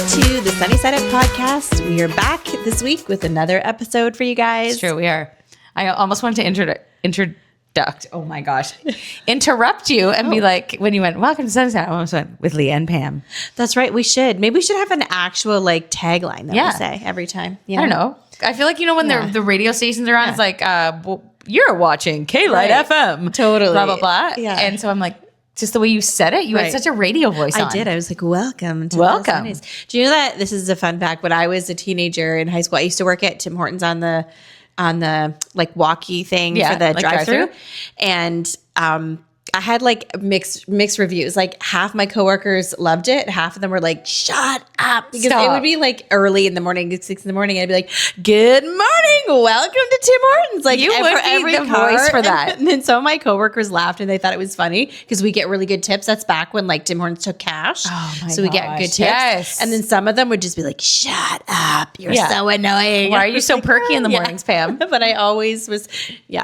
to the Sunny Side Up podcast. We are back this week with another episode for you guys. It's true, we are. I almost wanted to interrupt you and be like, when you went, welcome to Sunny Side Up, I almost went, with Leah and Pam. That's right. We should. Maybe we should have an actual like tagline that we say every time. I don't know. I feel like, when the radio stations are on, it's like, you're watching K-Light FM. Totally. Blah, blah, blah. Yeah. And so I'm like, just the way you said it, you had such a radio voice on. I did. I was like, welcome to the Sundays. Do you know that this is a fun fact? When I was a teenager in high school, I used to work at Tim Hortons on the like walkie thing for the like drive-through. And I had like mixed reviews. Like half my coworkers loved it. Half of them were like, shut up. Because it would be like early in the morning, 6 in the morning. I'd be like, good morning. Welcome to Tim Hortons. Like you would be the voice for that. And then some of my coworkers laughed and they thought it was funny because we get really good tips. That's back when like Tim Hortons took cash. Oh my So we get good tips. Yes. And then some of them would just be like, shut up. You're so annoying. Why are you so perky in the mornings, Pam? But I always was,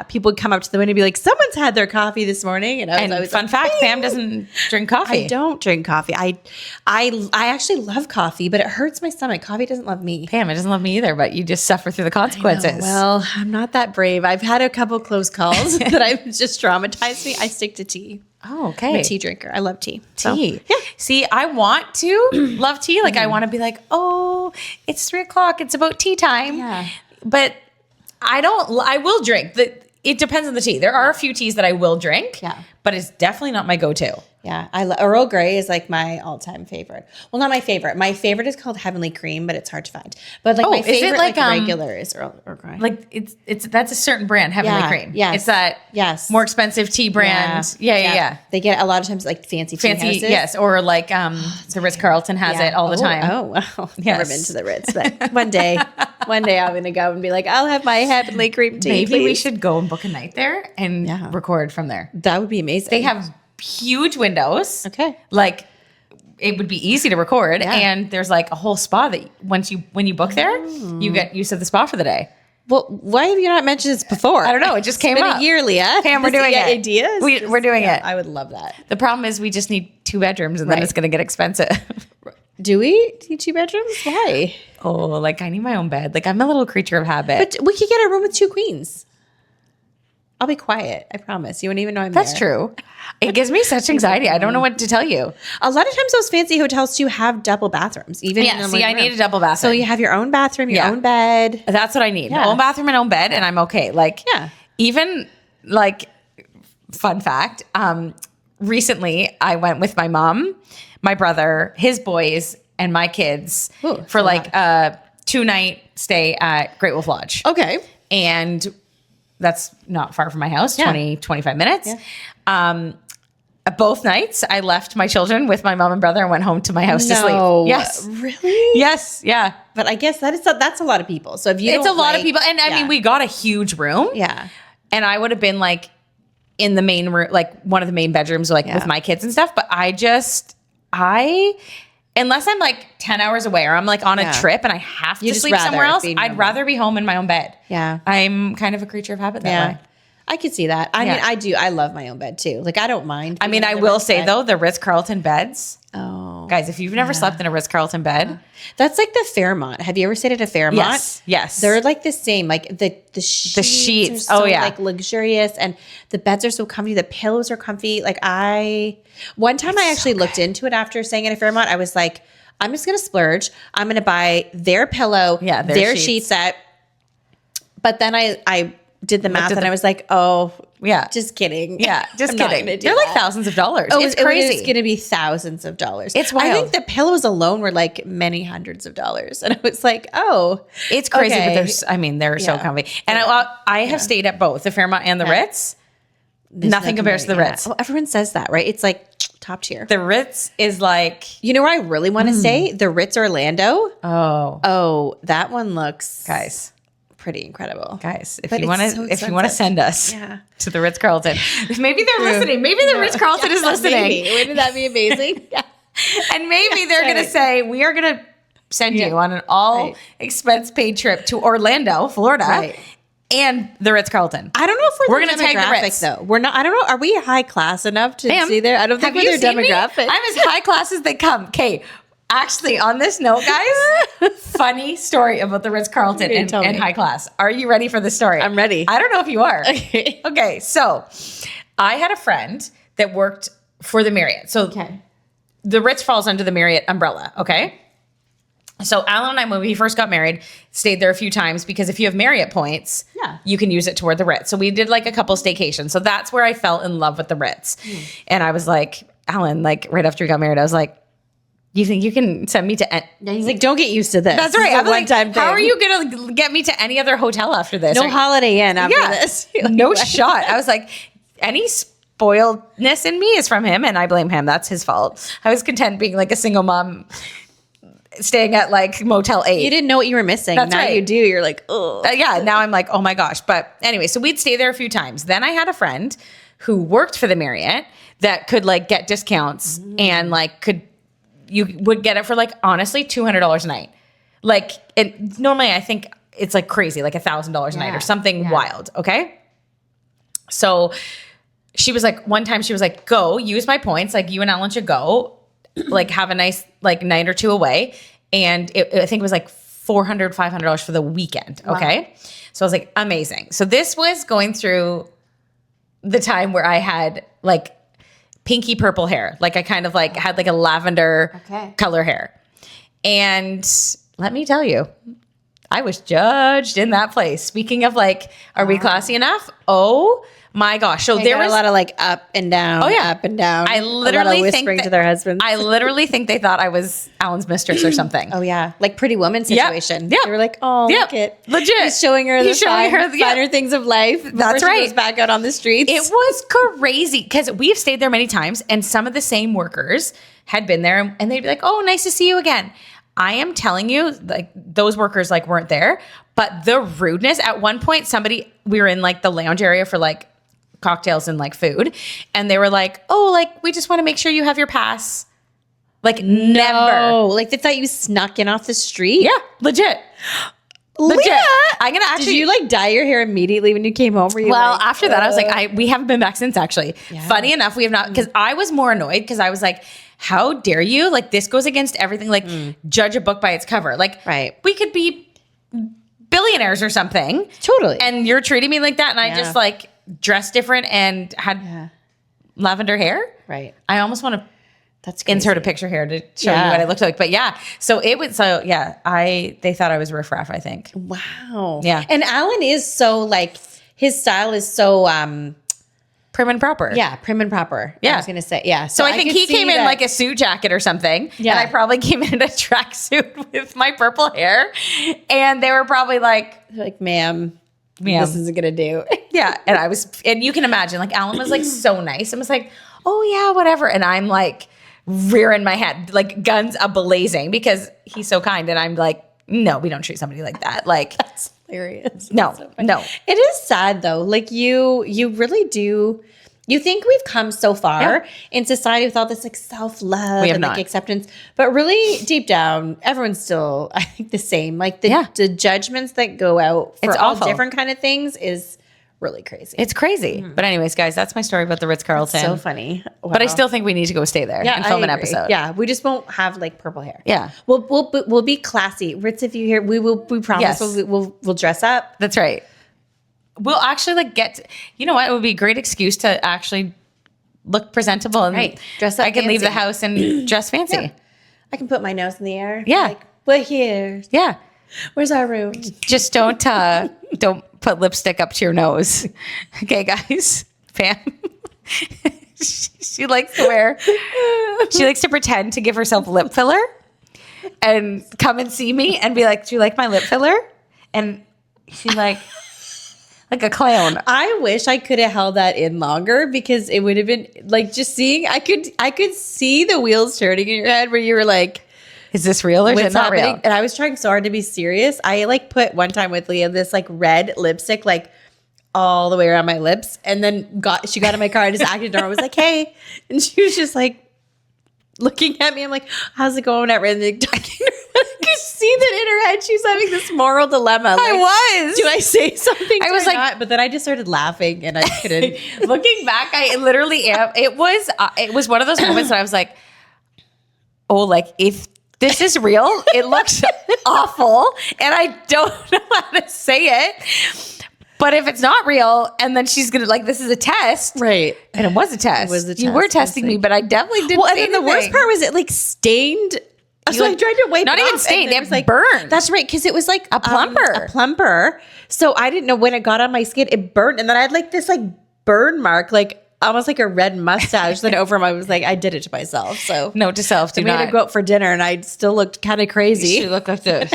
people would come up to them and be like, someone's had their coffee this morning. And I was fun fact, Pam doesn't drink coffee. I don't drink coffee. I actually love coffee, but it hurts my stomach. Coffee doesn't love me. Pam, it doesn't love me either, but you just suffer through the consequences. Well, I'm not that brave. I've had a couple close calls that have just traumatized me. I stick to tea. Oh, okay. I'm a tea drinker. I love tea. Tea. So, See, I want to love tea. Like I want to be like, oh, it's 3:00. It's about tea time. Yeah. But I will drink. It depends on the tea. There are a few teas that I will drink. Yeah. But it's definitely not my go-to. Yeah, Earl Grey is like my all-time favorite. Well, not my favorite. My favorite is called Heavenly Cream, but it's hard to find. But like my favorite, like regular, is Earl Grey. Like it's that's a certain brand, Heavenly Cream. Yes, it's that more expensive tea brand. Yeah. They get a lot of times like fancy houses. Yes, or like the Ritz Carlton has it all the time. Oh, wow. Never been to the Ritz, but one day I'm gonna go and be like, I'll have my Heavenly Cream tea. Maybe we should go and book a night there and record from there. That would be amazing. They have huge windows. Okay. Like it would be easy to record. Yeah. And there's like a whole spa that when you book there, you get use of the spa for the day. Well, why have you not mentioned this before? I don't know. It just came up. A year, Leah. Pam, we're doing it. Ideas? We're doing it. I would love that. The problem is we just need 2 bedrooms and then it's going to get expensive. Do we need 2 bedrooms? Why? Oh, like I need my own bed. Like I'm a little creature of habit. But we could get a room with 2 queens. I'll be quiet. I promise. You won't even know I'm That's there. true. It gives me such anxiety. I don't know what to tell you. A lot of times those fancy hotels too have double bathrooms. Even in I need a double bathroom. So you have your own bathroom, your own bed. That's what I need. My own bathroom and own bed, and I'm okay. Like, even like, fun fact, recently I went with my mom, my brother, his boys, and my kids for like a 2-night stay at Great Wolf Lodge. Okay. And that's not far from my house, 20, 25 minutes. Yeah. Both nights, I left my children with my mom and brother and went home to my house to sleep. Yes. Really? Yes. Yeah. But I guess that's a lot of people. So if you It's a lot of people. And I mean, we got a huge room. Yeah. And I would have been like in the main room, like one of the main bedrooms, like with my kids and stuff. But unless I'm like 10 hours away or I'm like on a trip and I have to sleep somewhere else, I'd rather be home in my own bed. Yeah. I'm kind of a creature of habit that way. I could see that. I mean, I do. I love my own bed too. Like I don't mind. I mean, I will say though, the Ritz Carlton beds. Oh, guys, if you've never slept in a Ritz Carlton bed, that's like the Fairmont. Have you ever stayed at a Fairmont? Yes. They're like the same. Like the sheets. Are so, like luxurious, and the beds are so comfy. The pillows are comfy. Like one time I actually looked into it after staying at a Fairmont. I was like, I'm just gonna splurge. I'm gonna buy their pillow, their sheet set. But then I did the math and I was like, oh, just kidding. Yeah, just kidding. They're like thousands of dollars. Oh, it's crazy. It's going to be thousands of dollars. It's wild. I think the pillows alone were like many hundreds of dollars. And I was like, oh. It's crazy, but they're so comfy. And I have stayed at both, the Fairmont and the Ritz. Nothing compares to the Ritz. Oh, everyone says that, right? It's like top tier. The Ritz is like. You know where I really want to stay? The Ritz Orlando. Oh, that one looks. Guys. Pretty incredible, guys. If you want to send us to the Ritz Carlton, maybe they're listening. Maybe the Ritz Carlton is listening. Wouldn't that be amazing? And maybe they're going to say, we are going to send you on an all expense paid trip to Orlando, Florida, and the Ritz Carlton. I don't know if we're going to tag the Ritz though. We're not. I don't know. Are we high class enough to see there? I don't think we're their demographic. I'm as high class as they come. Okay. Actually, on this note, guys, funny story about the Ritz-Carlton and high class. Are you ready for the story? I'm ready. I don't know if you are. Okay. So I had a friend that worked for the Marriott. So the Ritz falls under the Marriott umbrella. Okay. So Alan and I, when we first got married, stayed there a few times because if you have Marriott points, you can use it toward the Ritz. So we did like a couple staycations. So that's where I fell in love with the Ritz. And I was like, Alan, like right after we got married, I was like, you think you can send me to? Yeah, he's like, don't get used to this. That's right. I'm like, how are you going to get me to any other hotel after this? No Holiday Inn after this. No shot. I was like, any spoiledness in me is from him, and I blame him. That's his fault. I was content being like a single mom staying at like Motel 8. You didn't know what you were missing. That's now right. You do. You're like, oh. Yeah, now I'm like, oh my gosh. But anyway, so we'd stay there a few times. Then I had a friend who worked for the Marriott that could like get discounts and like you would get it for like honestly $200 a night. Like normally I think it's like crazy, like $1,000 a night or something wild. Okay. So she was like, one time she was like, go use my points. Like you and Alan should go like have a nice like night or two away. And I think it was like $400, $500 for the weekend. Okay. Wow. So I was like, amazing. So this was going through the time where I had like pinky purple hair. Like I kind of like had like a lavender color hair. And let me tell you, I was judged in that place. Speaking of like, are we classy enough? Oh my gosh. So there was a lot of like up and down. Up and down. I literally whispering to their husbands. I literally think they thought I was Alan's mistress or something. Oh yeah. Like Pretty Woman situation. Yeah. They were like, oh, look it. Legit. He's showing her the finer things of life. That's right. She goes back out on the streets. It was crazy because we've stayed there many times and some of the same workers had been there and they'd be like, oh, nice to see you again. I am telling you, like those workers like weren't there, but the rudeness at one point, we were in like the lounge area for like cocktails and like food. And they were like, oh, like we just want to make sure you have your pass. Like never. Like they thought you snuck in off the street? Yeah, legit. Leah, I'm gonna actually. Did you like dye your hair immediately when you came home? Were you after that, I was like, we haven't been back since actually. Yeah. Funny enough, we have not, because I was more annoyed because I was like, how dare you? Like this goes against everything. Like judge a book by its cover. Like we could be billionaires or something. Totally. And you're treating me like that. And I just like dressed different and had lavender hair. Right. I almost want to insert a picture here to show you what I looked like. But so it was, they thought I was riffraff, I think. Wow. Yeah. And Alan is so like, his style is so, prim and proper. Yeah, prim and proper. Yeah. I was going to say, yeah. So I think he came in like a suit jacket or something. Yeah. And I probably came in a tracksuit with my purple hair. And they were probably like, ma'am, this isn't going to do. Yeah. And you can imagine, like, Alan was like so nice and was like, oh, yeah, whatever. And I'm like rearing my head, like guns a-blazing because he's so kind. And I'm like, no, we don't treat somebody like that. Like, that's hilarious. No. It is sad though. Like you really do. You think we've come so far in society with all this like self-love and like acceptance, but really deep down, everyone's still, I think, the same. Like the judgments that go out for all different kind of things is really crazy. It's crazy. But anyways, guys, that's my story about the Ritz-Carlton. So funny. Wow. But I still think we need to go stay there and film an episode. Yeah, we just won't have like purple hair. Yeah. We'll be classy. Ritz, if you hear, we promise we'll dress up. That's right. We'll actually like you know what? It would be a great excuse to actually look presentable and dress up. I can leave the house and dress fancy. Yeah. I can put my nose in the air. Yeah. Like, we're here. Yeah. Where's our room? Just don't put lipstick up to your nose. Okay, guys. Pam. She likes to pretend to give herself lip filler and come and see me and be like, do you like my lip filler? And she's like a clown. I wish I could have held that in longer because it would have been like just seeing, I could see the wheels turning in your head where you were like, is this real or is it not real? And I was trying so hard to be serious. I like put one time with Leah this like red lipstick like all the way around my lips, and then she got in my car and just acted normal. I was like, hey, and she was just like looking at me. I'm like, how's it going? At Randy talking to her. I could see that in her head she's having this moral dilemma. Like, I was. Do I say something? I was like, not? But then I just started laughing and I couldn't. Looking back, I literally am. It was one of those moments that I was like, oh, like if this is real. It looks awful. And I don't know how to say it. But if it's not real, and then she's going to, like, this is a test. Right. And it was a test. It was a test. You were testing me, but I definitely didn't say anything. And then the worst part was it, like, stained. So I tried to wipe it off. Not even stained. It was like burned. That's right. Because it was like a plumper. A plumper. So I didn't know when it got on my skin, it burned. And then I had, like, this, like, burn mark, like, almost like a red mustache. Then over I was like, I did it to myself. So note to self, do not. We had to go out for dinner, and I still looked kind of crazy. You look like this.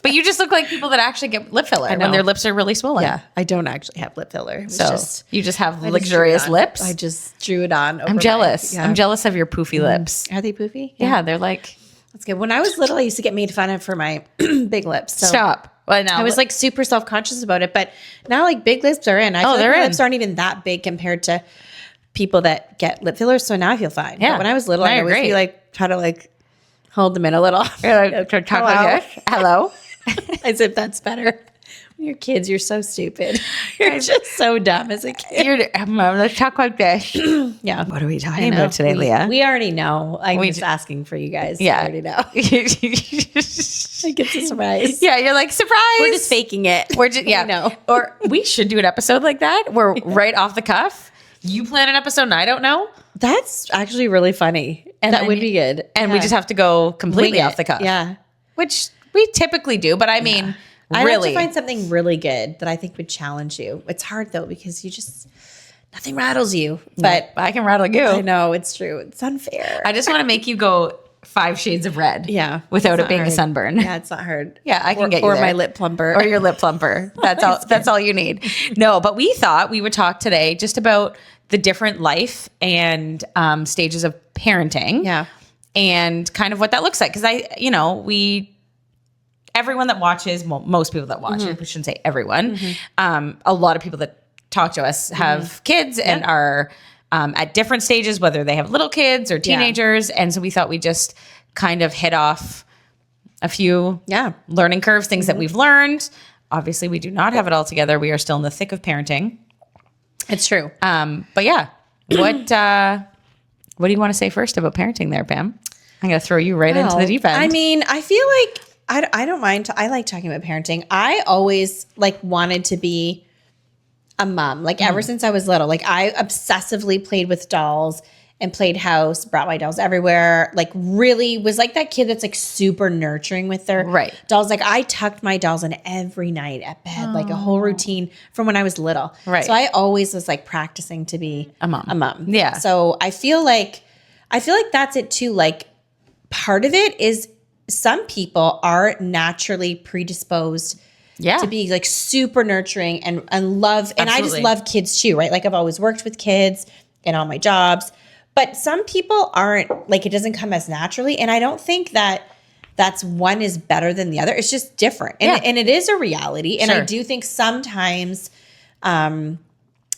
But you just look like people that actually get lip filler when their lips are really swollen. Yeah, I don't actually have lip filler. You just have luxurious lips. I just drew it on. I'm jealous. I'm jealous of your poofy lips. Are they poofy? Yeah, they're like. That's good. When I was little, I used to get made fun of for my big lips. So Stop. Well, now I was like super self-conscious about it, but now like big lips are in. I feel like my lips aren't even that big compared to people that get lip fillers. So now I feel fine. Yeah. But when I was little, I always be like, try to like hold them in a little. You're like, talk like this. Hello. As if that's better. When you're kids, you're so stupid. You're just so dumb as a kid. Let's talk like this. Yeah. What are we talking about today, Leah? We already know. I'm just asking for you guys. Yeah. I already know. Like it's a surprise. Yeah, you're like, surprise. We're just faking it. We're just, yeah. No. Or we should do an episode like that where right off the cuff, you plan an episode and I don't know. That's actually really funny. And that would be good. And we just have to go completely off the cuff. Yeah. Which we typically do, but I mean, really. I'd have to find something really good that I think would challenge you. It's hard though, because you just, nothing rattles you. But I can rattle you. I know, it's true. It's unfair. I just want to make you go 5 shades of red. Yeah. Without it being a sunburn. Yeah, it's not hard. Yeah, I can get you or there. my lip plumper. Or your lip plumper. That's all you need. No, but we thought we would talk today just about the different life and stages of parenting. Yeah. And kind of what that looks like. Because everyone that watches, most people that watch, I shouldn't say everyone, a lot of people that talk to us have kids and are at different stages, whether they have little kids or teenagers. And so we thought we'd just kind of hit off a few learning curves, things that we've learned. Obviously, we do not have it all together. We are still in the thick of parenting. It's true. But yeah, what do you want to say first about parenting there, Pam? I'm going to throw you right into the deep end. I mean, I feel like I don't mind. I like talking about parenting. I always like wanted to be a mom, like ever since I was little. Like I obsessively played with dolls and played house, brought my dolls everywhere. Like really was like that kid that's like super nurturing with their dolls. Like I tucked my dolls in every night at bed, like a whole routine from when I was little. Right. So I always was like practicing to be a mom. Yeah. So I feel like that's it too. Like part of it is some people are naturally predisposed to be like super nurturing and love. And I just love kids too, right? Like I've always worked with kids in all my jobs, but some people aren't, like it doesn't come as naturally. And I don't think that's one is better than the other. It's just different. And it is a reality. And I do think sometimes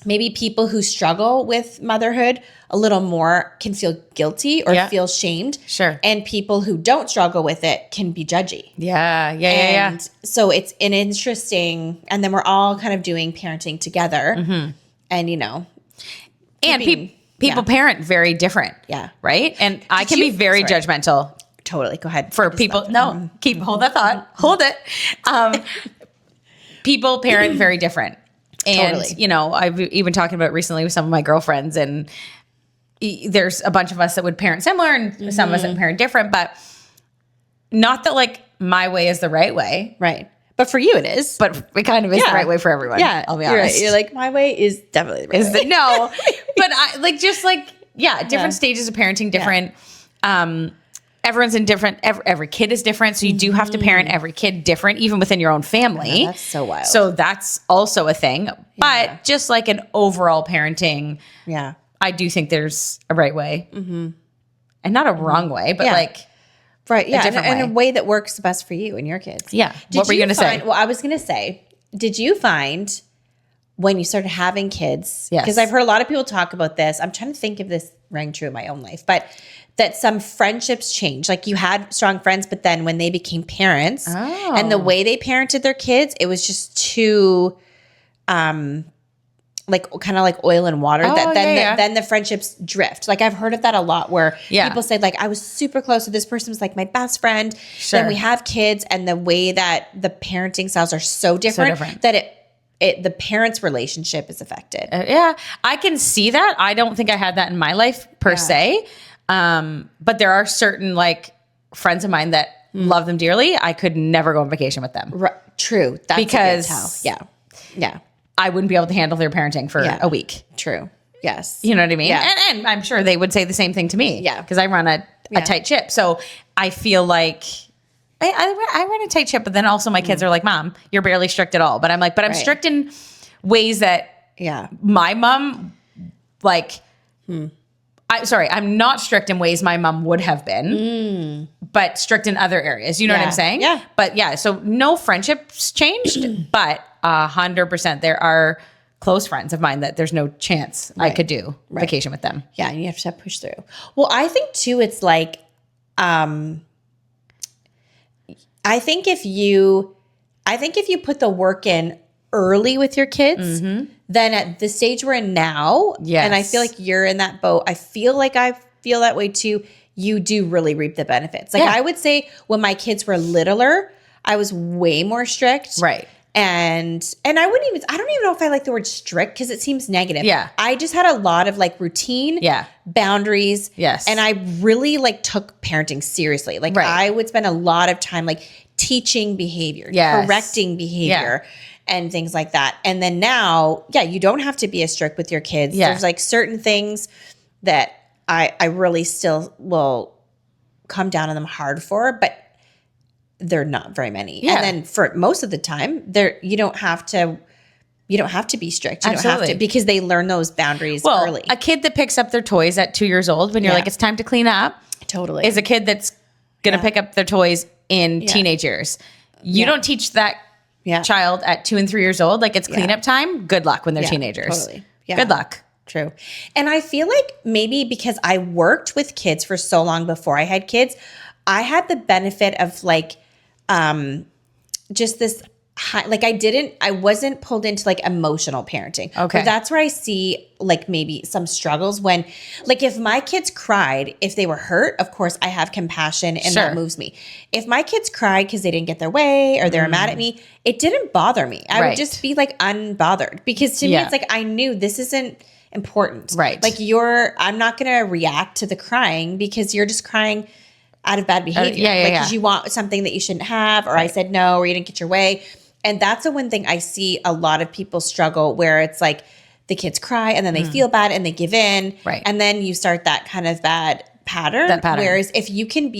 maybe people who struggle with motherhood a little more can feel guilty or feel shamed. Sure. And people who don't struggle with it can be judgy. Yeah. So it's an interesting, and then we're all kind of doing parenting together. And, and people parent very different. Yeah. Right. And I can be very judgmental. Totally. Go ahead. For people. No, hold that thought. Hold it. People parent very different. And, I've even talking about recently with some of my girlfriends, and there's a bunch of us that would parent similar and some of us that parent different, but not that like my way is the right way. Right. But for you it is. But it kind of is the right way for everyone. Yeah. I'll be honest. Right. You're like, my way is definitely the right way. No. But I like just like, different stages of parenting, different everyone's in different, every kid is different. So you do have to parent every kid different, even within your own family. That's so wild. So that's also a thing. But just like an overall parenting, I do think there's a right way. And not a wrong way, but like a different way. And a way that works best for you and your kids. Yeah. What were you going to say? Well, I was going to say, did you find when you started having kids, because I've heard a lot of people talk about this. I'm trying to think if this rang true in my own life, but that some friendships change. Like you had strong friends, but then when they became parents and the way they parented their kids, it was just too, like kind of like oil and water that then the friendships drift. Like I've heard of that a lot where people say like I was super close to this person was like my best friend. Then we have kids and the way that the parenting styles are so different. That the parents' relationship is affected. I can see that. I don't think I had that in my life per se. But there are certain like friends of mine that love them dearly. I could never go on vacation with them. True. That's because yeah. I wouldn't be able to handle their parenting for a week. True. Yes. You know what I mean? Yeah. And I'm sure they would say the same thing to me. Yeah. Because I run a tight ship. So I feel like I run a tight ship, but then also my kids are like, Mom, you're barely strict at all. But I'm like, I'm strict in ways that my mom, like, I'm not strict in ways my mom would have been, but strict in other areas. You know what I'm saying? Yeah. But so no friendships changed, but 100% there are close friends of mine that there's no chance I could do vacation with them. Yeah, and you have to push through. Well, I think too, it's like, I think if you put the work in early with your kids, then at the stage we're in now, and I feel like you're in that boat, I feel like I feel that way too, you do really reap the benefits. Like I would say when my kids were littler, I was way more strict. Right. And I don't even know if I like the word strict because it seems negative. Yeah. I just had a lot of like routine, boundaries. Yes. And I really like took parenting seriously. Like I would spend a lot of time like teaching behavior, correcting behavior and things like that. And then now, you don't have to be as strict with your kids. Yeah. There's like certain things that I really still will come down on them hard for, but they're not very many. And then for most of the time, you don't have to be strict. You don't have to, because they learn those boundaries early. A kid that picks up their toys at 2 years old when you're like, it's time to clean up. Totally. Is a kid that's going to pick up their toys in teenage years. You don't teach that child at 2 and 3 years old, like it's cleanup time. Good luck when they're teenagers. Totally. Yeah. Good luck. True. And I feel like maybe because I worked with kids for so long before I had kids, I had the benefit of like, just this high, like I wasn't pulled into like emotional parenting. Okay. But that's where I see like maybe some struggles when, like if my kids cried, if they were hurt, of course I have compassion and that moves me. If my kids cried because they didn't get their way or they were mad at me, it didn't bother me. I would just be like unbothered because to me it's like, I knew this isn't important. Right. Like I'm not going to react to the crying because you're just crying out of bad behavior. Because you want something that you shouldn't have, or I said no, or you didn't get your way. And that's the one thing I see a lot of people struggle where it's like the kids cry and then they feel bad and they give in. Right. And then you start that kind of bad pattern. Whereas if you can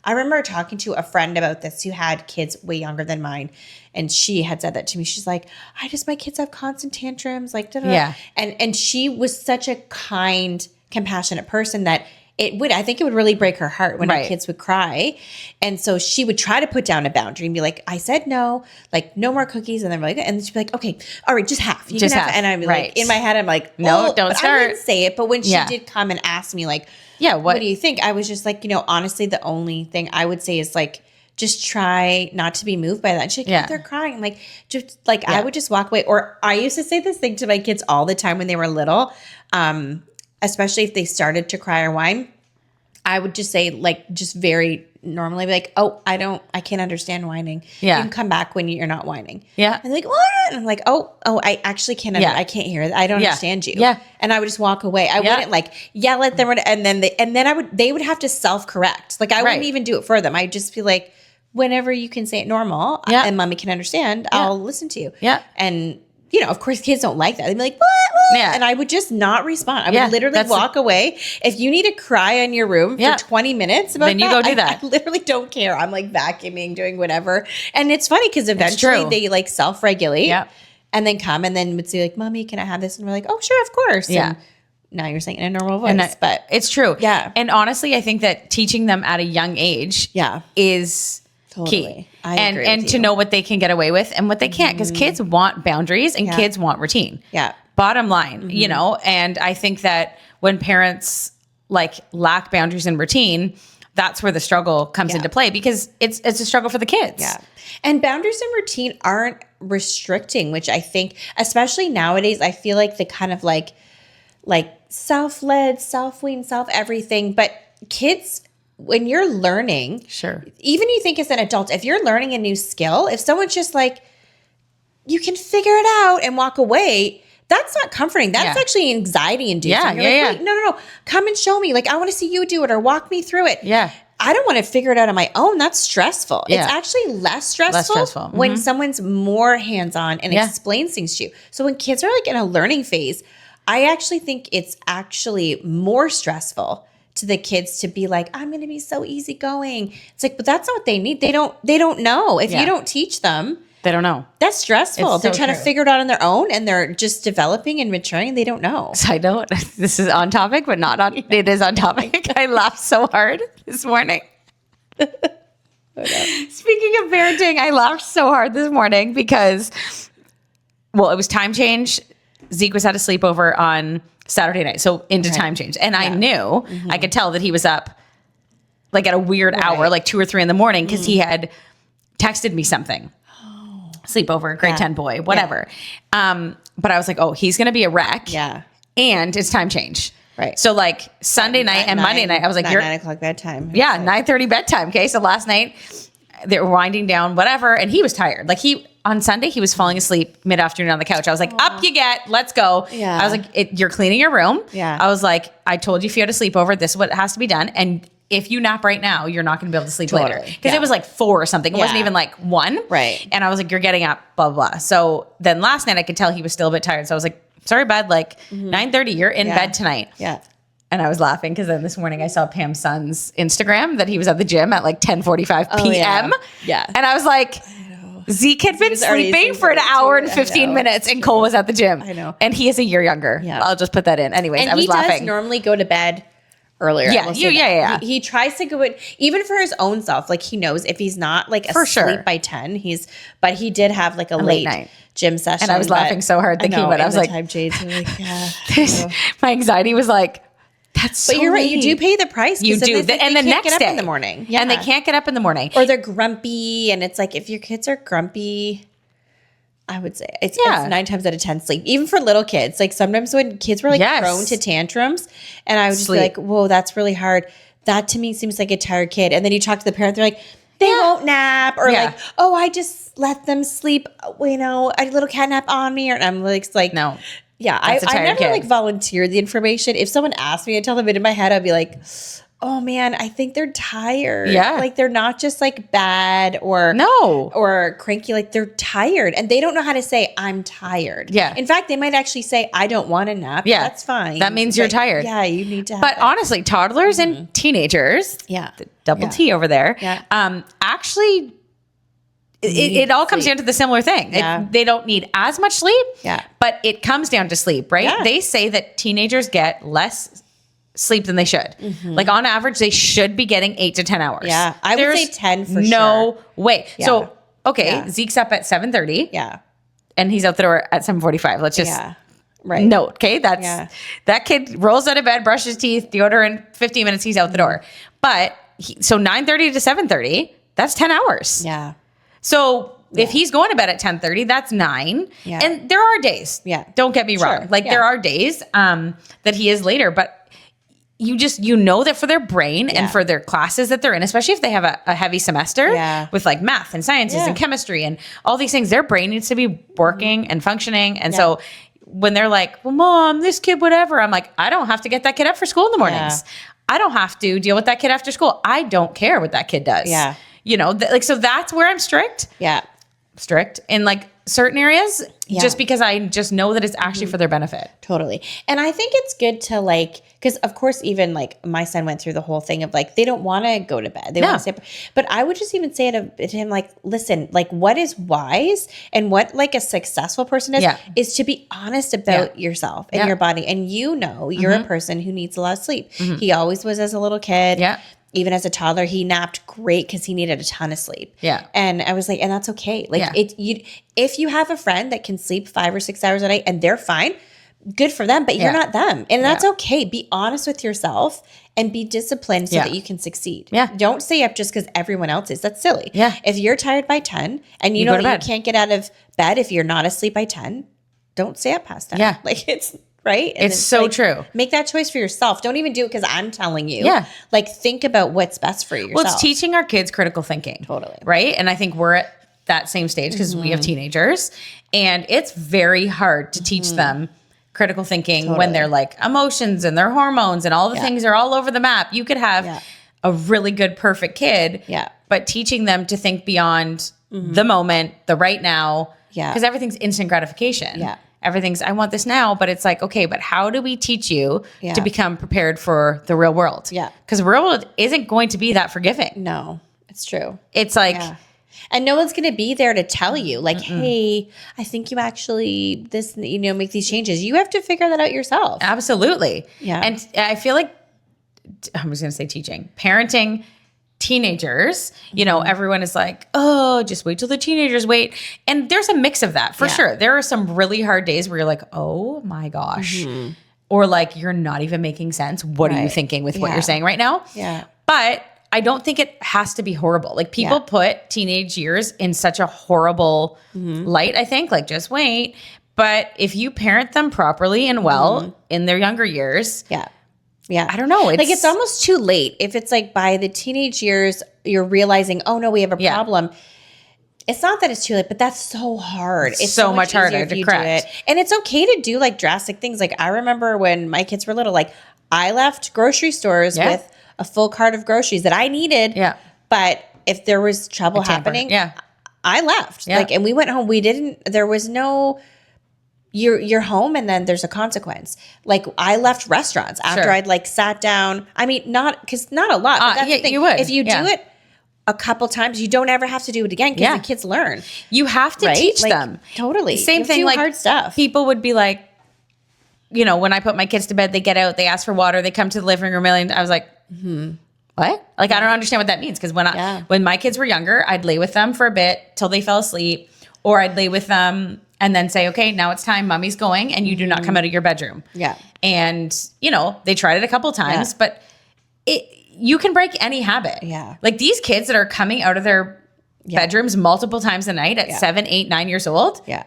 I remember talking to a friend about this who had kids way younger than mine. And she had said that to me. She's like, my kids have constant tantrums. Like, da-da-da. Yeah. And she was such a kind, compassionate person that I think it would really break her heart when her kids would cry. And so she would try to put down a boundary and be like, I said no, like no more cookies. And then we're like, and she'd be like, okay, all right, just half. You just can have. half. And I'd be like, in my head, I'm like, no, don't but start. I didn't say it. But when she did come and ask me like, what do you think? I was just like, honestly, the only thing I would say is like, just try not to be moved by that. And she's like, they're crying. I'm like, just like, I would just walk away. Or I used to say this thing to my kids all the time when they were little, especially if they started to cry or whine. I would just say like, just very normally be like, oh, I can't understand whining. Yeah. You can come back when you're not whining. Yeah. And they're like, what? And I'm like, oh, I actually can't, I can't hear it. I don't understand you. Yeah. And I would just walk away. I wouldn't like yell at them. And then they would have to self-correct. Like I wouldn't even do it for them. I'd just be like, whenever you can say it normal and mommy can understand, I'll listen to you. Yeah. And of course kids don't like that. They'd be like, what? Yeah. And I would just not respond. I would literally walk away. If you need to cry in your room for 20 minutes about then you go do that. I literally don't care. I'm like vacuuming, doing whatever. And it's funny because eventually they like self-regulate and then come and then would say like, mommy, can I have this? And we're like, oh, sure, of course. Yeah. And now you're saying it in a normal voice, but it's true. Yeah. And honestly, I think that teaching them at a young age is key. I agree and with to you. know what they can get away with and what they can't, because kids want boundaries and kids want routine. Yeah. Bottom line, and I think that when parents like lack boundaries and routine, that's where the struggle comes into play because it's a struggle for the kids. Yeah. And boundaries and routine aren't restricting, which I think, especially nowadays, I feel like the kind of like self-led, self-weaned, self-everything. But kids, when you're learning, sure, even you think as an adult, if you're learning a new skill, if someone's just like, you can figure it out and walk away, that's not comforting. That's actually anxiety inducing. Yeah, Wait, no. Come and show me. Like, I want to see you do it or walk me through it. Yeah. I don't want to figure it out on my own. That's stressful. Yeah. It's actually less stressful when someone's more hands-on and explains things to you. So when kids are like in a learning phase, I actually think it's actually more stressful to the kids to be like, I'm going to be so easygoing. It's like, but that's not what they need. They don't know. If you don't teach them, they don't know. That's stressful. They're trying to figure it out on their own, and they're just developing and maturing, and they don't know. Side note, this is on topic, but not on. It is on topic. I laughed so hard this morning. Speaking of parenting, I laughed so hard this morning because, well, it was time change. Zeke was at a sleepover on Saturday night, so into time change. And I knew, I could tell that he was up like at a weird hour, like 2 or 3 in the morning, because he had texted me something. Sleepover, grade 10 boy, whatever. But I was like, oh, he's going to be a wreck. Yeah. And it's time change. Right. So like Sunday night and Monday night, I was like, you're 9 o'clock bedtime. Yeah. 9:30 bedtime. Okay. So last night they were winding down, whatever. And he was tired. Like on Sunday, he was falling asleep mid-afternoon on the couch. I was like, up you get, let's go. Yeah. I was like, you're cleaning your room. Yeah. I was like, I told you if you had a sleepover, this is what has to be done. And if you nap right now, you're not going to be able to sleep later. Because it was like 4 or something. It wasn't even like 1. Right. And I was like, you're getting up, blah, blah, blah. So then last night I could tell he was still a bit tired. So I was like, sorry, bud, like 9:30, you're in bed tonight. Yeah. And I was laughing because then this morning I saw Pam's son's Instagram that he was at the gym at like 10:45 p.m. Yeah. And I was like, Zeke had been sleeping for an hour and 15 minutes and Cole was at the gym. I know. And he is a year younger. Yeah. I'll just put that in. Anyways, and I was laughing. He does normally go to bed earlier. Yeah. He tries to go in, even for his own self. Like he knows if he's not like asleep by 10, but he did have like a late night gym session. And I was laughing so hard thinking about it. I was like, time change. Like, my anxiety was like, that's so But you're right. You do pay the price. You do. And the next get day up in the morning. Yeah. And they can't get up in the morning. Or they're grumpy. And it's like, if your kids are grumpy, I would say it's 9 times out of 10 sleep. Even for little kids. Like sometimes when kids were like prone to tantrums and I would just be like, whoa, that's really hard. That to me seems like a tired kid. And then you talk to the parent, they're like, they won't nap. Or like, oh, I just let them sleep, you know, a little cat nap on me. Or I'm like no. Yeah, I never like volunteer the information. If someone asked me, I'd tell them it in my head. I'd be like, oh man, I think they're tired. Yeah. Like they're not just like bad or cranky. Like they're tired and they don't know how to say I'm tired. Yeah. In fact, they might actually say, I don't want to nap. Yeah. That's fine. That means you're tired. Yeah, you need to have But honestly, toddlers and teenagers, the double T over there, actually it all comes down to the similar thing. Yeah. They don't need as much sleep, but it comes down to sleep, right? Yeah. They say that teenagers get less sleep than they should. Mm-hmm. Like on average, they should be getting 8 to 10 hours. Yeah, I would say 10 for sure. No way. Yeah. So, Zeke's up at 7:30. Yeah. And he's out the door at 7:45. Let's just note, okay? That kid rolls out of bed, brushes his teeth, deodorant, 15 minutes, he's out the door. But, so 9:30 to 7:30, that's 10 hours. Yeah. So if he's going to bed at 10:30, that's 9. Yeah. And there are days. Yeah. Don't get me wrong. Like there are days that he is later, but you know that for their brain and for their classes that they're in, especially if they have a heavy semester with like math and sciences and chemistry and all these things, their brain needs to be working and functioning. And so when they're like, well, mom, this kid, whatever, I'm like, I don't have to get that kid up for school in the mornings. I don't have to deal with that kid after school. I don't care what that kid does. Yeah. You know, so that's where I'm strict. Yeah. Strict in like certain areas just because I just know that it's actually for their benefit. Totally. And I think it's good to like, because of course, even like my son went through the whole thing of like, they don't want to go to bed. They want to stay up. But I would just even say to him, like, listen, like what is wise and what like a successful person is to be honest about yourself and your body. And you know, you're a person who needs a lot of sleep. He always was as a little kid. Yeah. Even as a toddler, he napped great because he needed a ton of sleep. Yeah. And I was like, and that's okay. Like if you have a friend that can sleep 5 or 6 hours a night and they're fine, good for them, but you're not them. And that's okay. Be honest with yourself and be disciplined so that you can succeed. Yeah. Don't stay up just because everyone else is. That's silly. Yeah. If you're tired by 10 and you know that you can't get out of bed if you're not asleep by 10, don't stay up past 10. Yeah. Like it's right. And it's so true. Make that choice for yourself. Don't even do it because I'm telling you. Yeah. Like think about what's best for yourself. Well, it's teaching our kids critical thinking. Totally. Right. And I think we're at that same stage because we have teenagers, and it's very hard to teach them critical thinking when they're like emotions and their hormones and all the things are all over the map. You could have a really good, perfect kid, but teaching them to think beyond the moment, the right now, because everything's instant gratification. Yeah. Everything's, I want this now, but it's like, okay, but how do we teach you to become prepared for the real world? Yeah. Because the real world isn't going to be that forgiving. No, it's true. It's like, and no one's going to be there to tell you like, hey, I think you actually make these changes. You have to figure that out yourself. Absolutely. Yeah. And I feel like, I was going to say teaching, parenting teenagers, everyone is like, oh, just wait till the teenagers wait. And there's a mix of that for sure. There are some really hard days where you're like, oh my gosh. Or like, you're not even making sense. What are you thinking with what you're saying right now? Yeah. But I don't think it has to be horrible. Like people put teenage years in such a horrible light, I think, like just wait. But if you parent them properly and well in their younger years. Yeah. Yeah. I don't know. It's almost too late. If it's like by the teenage years, you're realizing, oh no, we have a problem. It's not that it's too late, but that's so hard. It's so much harder if to you correct. do it. And it's okay to do like drastic things. Like I remember when my kids were little, like I left grocery stores with a full cart of groceries that I needed. Yeah. But if there was trouble happening, I left. Yeah. Like, and we went home. There was no, you're home and then there's a consequence. Like I left restaurants after I'd like sat down. I mean, not a lot. But that's the thing. You would. If you do it a couple times, you don't ever have to do it again because the kids learn. You have to teach them. Totally. Same thing. Like hard stuff. People would be like, when I put my kids to bed, they get out, they ask for water, they come to the living room. I was like, what? Like, I don't understand what that means. Because when my kids were younger, I'd lay with them for a bit till they fell asleep, or I'd lay with them and then say, okay, now it's time, mommy's going, and you do not come out of your bedroom. Yeah. And, they tried it a couple times, but you can break any habit. Yeah. Like these kids that are coming out of their bedrooms multiple times a night at 7, 8, 9 years old. Yeah.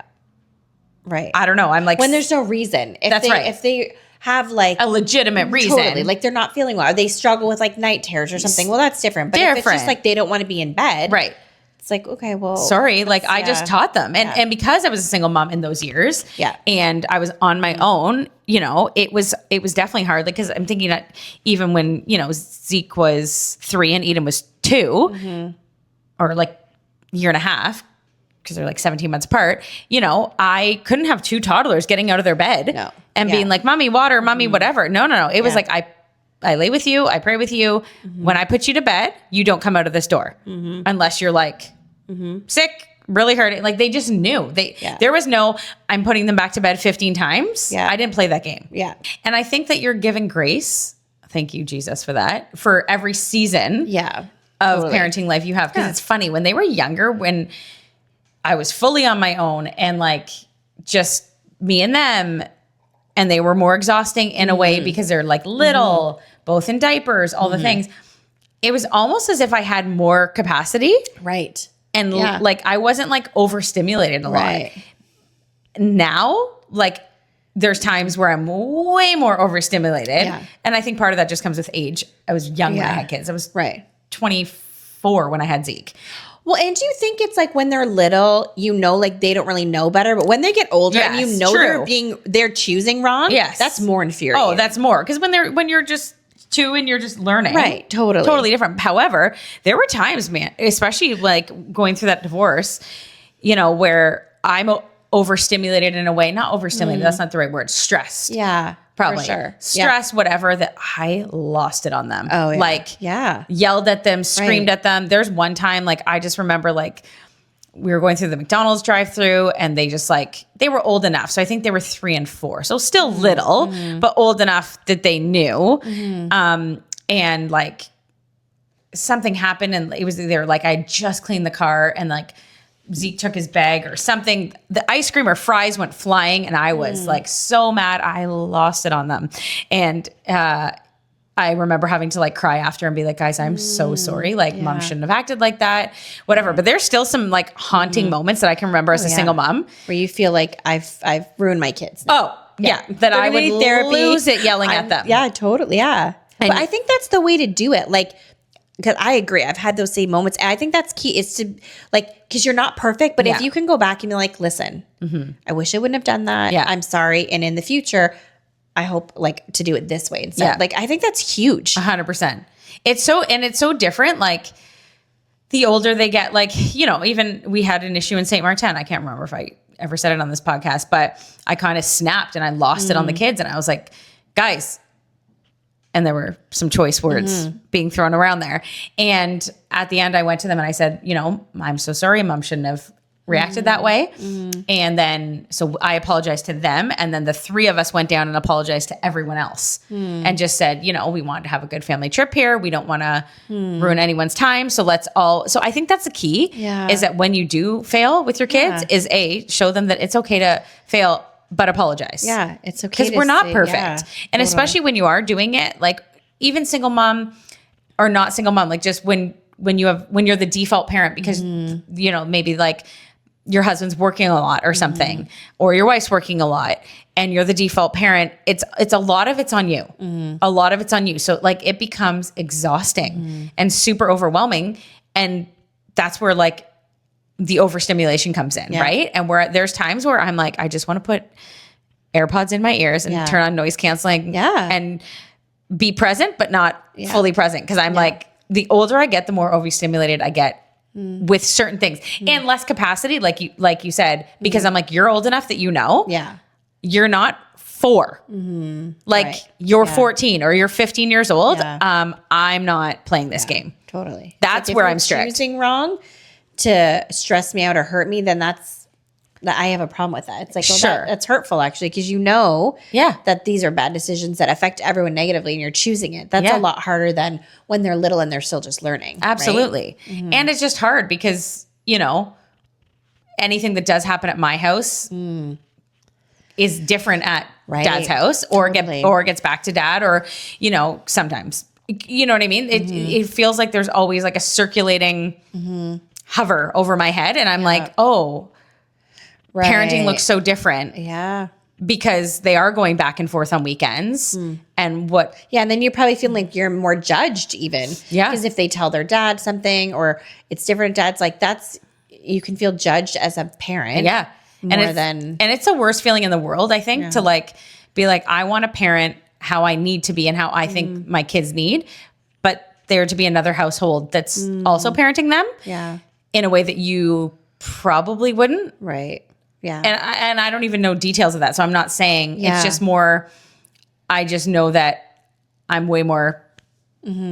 Right. I don't know. I'm like, when there's no reason. If they have like a legitimate reason. Totally. Like they're not feeling well, or they struggle with like night terrors or something. Well, that's different. But if it's just like they don't want to be in bed. Right. It's like, okay, well. Sorry. Like I just taught them. And because I was a single mom in those years. Yeah. And I was on my own, it was definitely hard. Like, cause I'm thinking that even when, Zeke was 3 and Eden was 2 or like year and a half, because they're like 17 months apart, I couldn't have 2 toddlers getting out of their bed and being like, mommy, water, mommy, whatever. No. It was like, I lay with you. I pray with you. When I put you to bed, you don't come out of this door unless you're like sick, really hurting. Like they just knew. There was no, I'm putting them back to bed 15 times. Yeah. I didn't play that game. Yeah. And I think that you're given grace. Thank you, Jesus, for that. For every season of parenting life you have. Because it's funny, when they were younger, when I was fully on my own and like just me and them, and they were more exhausting in a way because they're like little, both in diapers, all the things. It was almost as if I had more capacity. Right. And like I wasn't like overstimulated a lot. Now, like there's times where I'm way more overstimulated. Yeah. And I think part of that just comes with age. I was young when I had kids. I was 24 when I had Zeke. Well, and do you think it's like when they're little, like they don't really know better, but when they get older and they're choosing wrong, that's more infuriating. Oh, that's more. Because when you're just 2 and you're just learning. Right, totally different. However, there were times, man, especially like going through that divorce, where I'm overstimulated in a way, not overstimulated, that's not the right word, stressed. Yeah. Probably. For sure. Stress, whatever, that I lost it on them. Oh, yeah. Like, yelled at them, screamed at them. There's one time, like, I just remember, like, we were going through the McDonald's drive-thru and they just, like, they were old enough. So I think they were 3 and 4. So still little, but old enough that they knew. And, like, something happened and they were like, I just cleaned the car and, like, Zeke took his bag or something. The ice cream or fries went flying, and I was like so mad. I lost it on them. And I remember having to like cry after and be like, guys, I'm so sorry. Like mom shouldn't have acted like that, whatever. But there's still some like haunting moments that I can remember as a single mom. Where you feel like I've ruined my kids now. Oh, yeah. That I would lose it yelling at them. Yeah, totally. Yeah. But I think that's the way to do it. Like, because I agree. I've had those same moments. And I think that's key is to like, because you're not perfect, but if you can go back and be like, listen, I wish I wouldn't have done that. Yeah. I'm sorry. And in the future, I hope like to do it this way instead. Yeah. Like, I think that's huge. 100%. It's so different. Like the older they get, like, you know, even we had an issue in St. Martin. I can't remember if I ever said it on this podcast, but I kind of snapped and I lost it on the kids. And I was like, guys, and there were some choice words being thrown around there. And at the end, I went to them and I said, you know, I'm so sorry. Mom shouldn't have reacted that way. And then, so I apologized to them. And then the three of us went down and apologized to everyone else and just said, you know, we wanted to have a good family trip here. We don't want to ruin anyone's time. So let's all, so I think that's the key is that when you do fail with your kids is show them that it's okay to fail, but apologize. Yeah. It's okay. Because we're not perfect. And especially when you are doing it, like even single mom or not single mom, like just when you're the default parent because, you know, maybe like, your husband's working a lot or something, or your wife's working a lot and you're the default parent. It's a lot of it's on you. A lot of it's on you. So like it becomes exhausting and super overwhelming. And that's where like the overstimulation comes in. Right. And where there's times where I'm like, I just want to put AirPods in my ears and turn on noise canceling and be present, but not fully present. Cause I'm like, the older I get, the more overstimulated I get with certain things and less capacity, like you said, because I'm like, you're old enough that you know, you're not 4, like you're 14 or you're 15 years old. I'm not playing this game. Totally. That's like where I'm strict. Choosing wrong to stress me out or hurt me, then I have a problem with that. It's like, well, that's hurtful actually, because you know that these are bad decisions that affect everyone negatively and you're choosing it. That's a lot harder than when they're little and they're still just learning. Absolutely. Right? And it's just hard because, you know, anything that does happen at my house is different at dad's house or gets back to dad or, you know, sometimes, you know what I mean? It feels like there's always like a circulating hover over my head. And I'm like, oh, parenting looks so different. Yeah. Because they are going back and forth on weekends. And what... Yeah, and then you're probably feeling like you're more judged even. Yeah. Because if they tell their dad something or it's different dads, like that's... You can feel judged as a parent. Yeah. And it's the worst feeling in the world, I think, to like be like, I want to parent how I need to be and how I think my kids need. But there to be another household that's also parenting them. Yeah. In a way that you probably wouldn't. Right. Yeah. And I don't even know details of that. So I'm not saying it's just more, I just know that I'm way more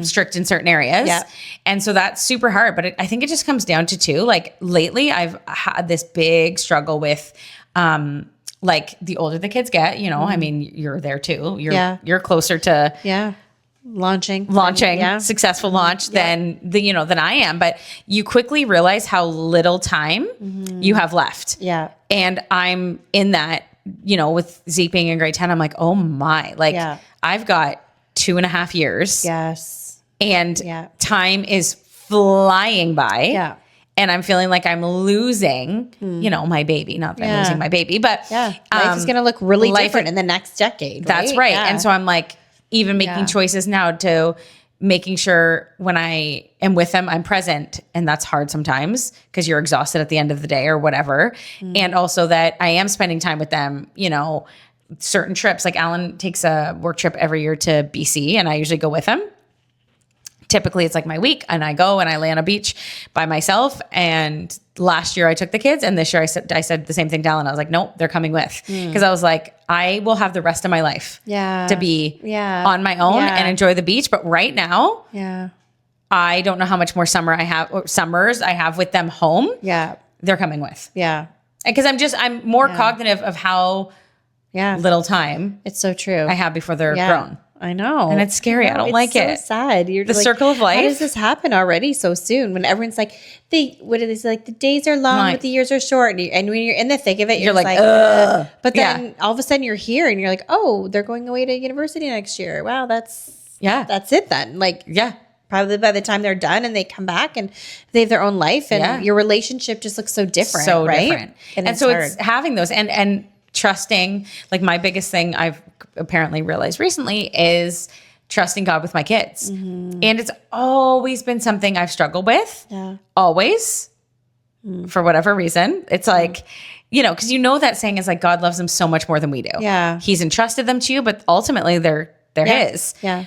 strict in certain areas. Yeah. And so that's super hard. But I think it just comes down to two. Like lately I've had this big struggle with, like the older the kids get, you know, I mean, you're there too. You're closer to launching successful launch than than I am. But you quickly realize how little time you have left. Yeah. And I'm in that, with Zeke being in grade 10, I'm like, oh my, I've got 2.5 years. Yes. And time is flying by. Yeah. And I'm feeling like I'm losing, my baby. Not that I'm losing my baby, but life is going to look really different in the next decade. Right? That's right. Yeah. And so I'm like, even making choices now to making sure when I am with them, I'm present. And that's hard sometimes because you're exhausted at the end of the day or whatever. And also that I am spending time with them, certain trips. Like Alan takes a work trip every year to BC and I usually go with him. Typically it's like my week and I go and I lay on a beach by myself. And last year I took the kids and this year I said the same thing to Alan. I was like, nope, they're coming with. Cause I was like, I will have the rest of my life to be on my own and enjoy the beach. But right now, I don't know how much more summers I have with them home. Yeah. They're coming with. Yeah. And cause I'm more cognitive of how little time it's so true I have before they're grown. I know. And it's scary. I don't like it. It's so sad. You're the circle of life. How does this happen already so soon when everyone's like, what do they say? Like, the days are long, but the years are short. And when you're in the thick of it, you're like, ugh. But then all of a sudden you're here and you're like, oh, they're going away to university next year. Wow, that's it then. Like, probably by the time they're done and they come back and they have their own life and your relationship just looks so different. Right? And so it's having those and trusting. Like, my biggest thing I've apparently realized recently is trusting God with my kids. Mm-hmm. And it's always been something I've struggled with. Yeah. Always. For whatever reason. It's like, because that saying is like, God loves them so much more than we do. Yeah. He's entrusted them to you, but ultimately they're his. Yeah.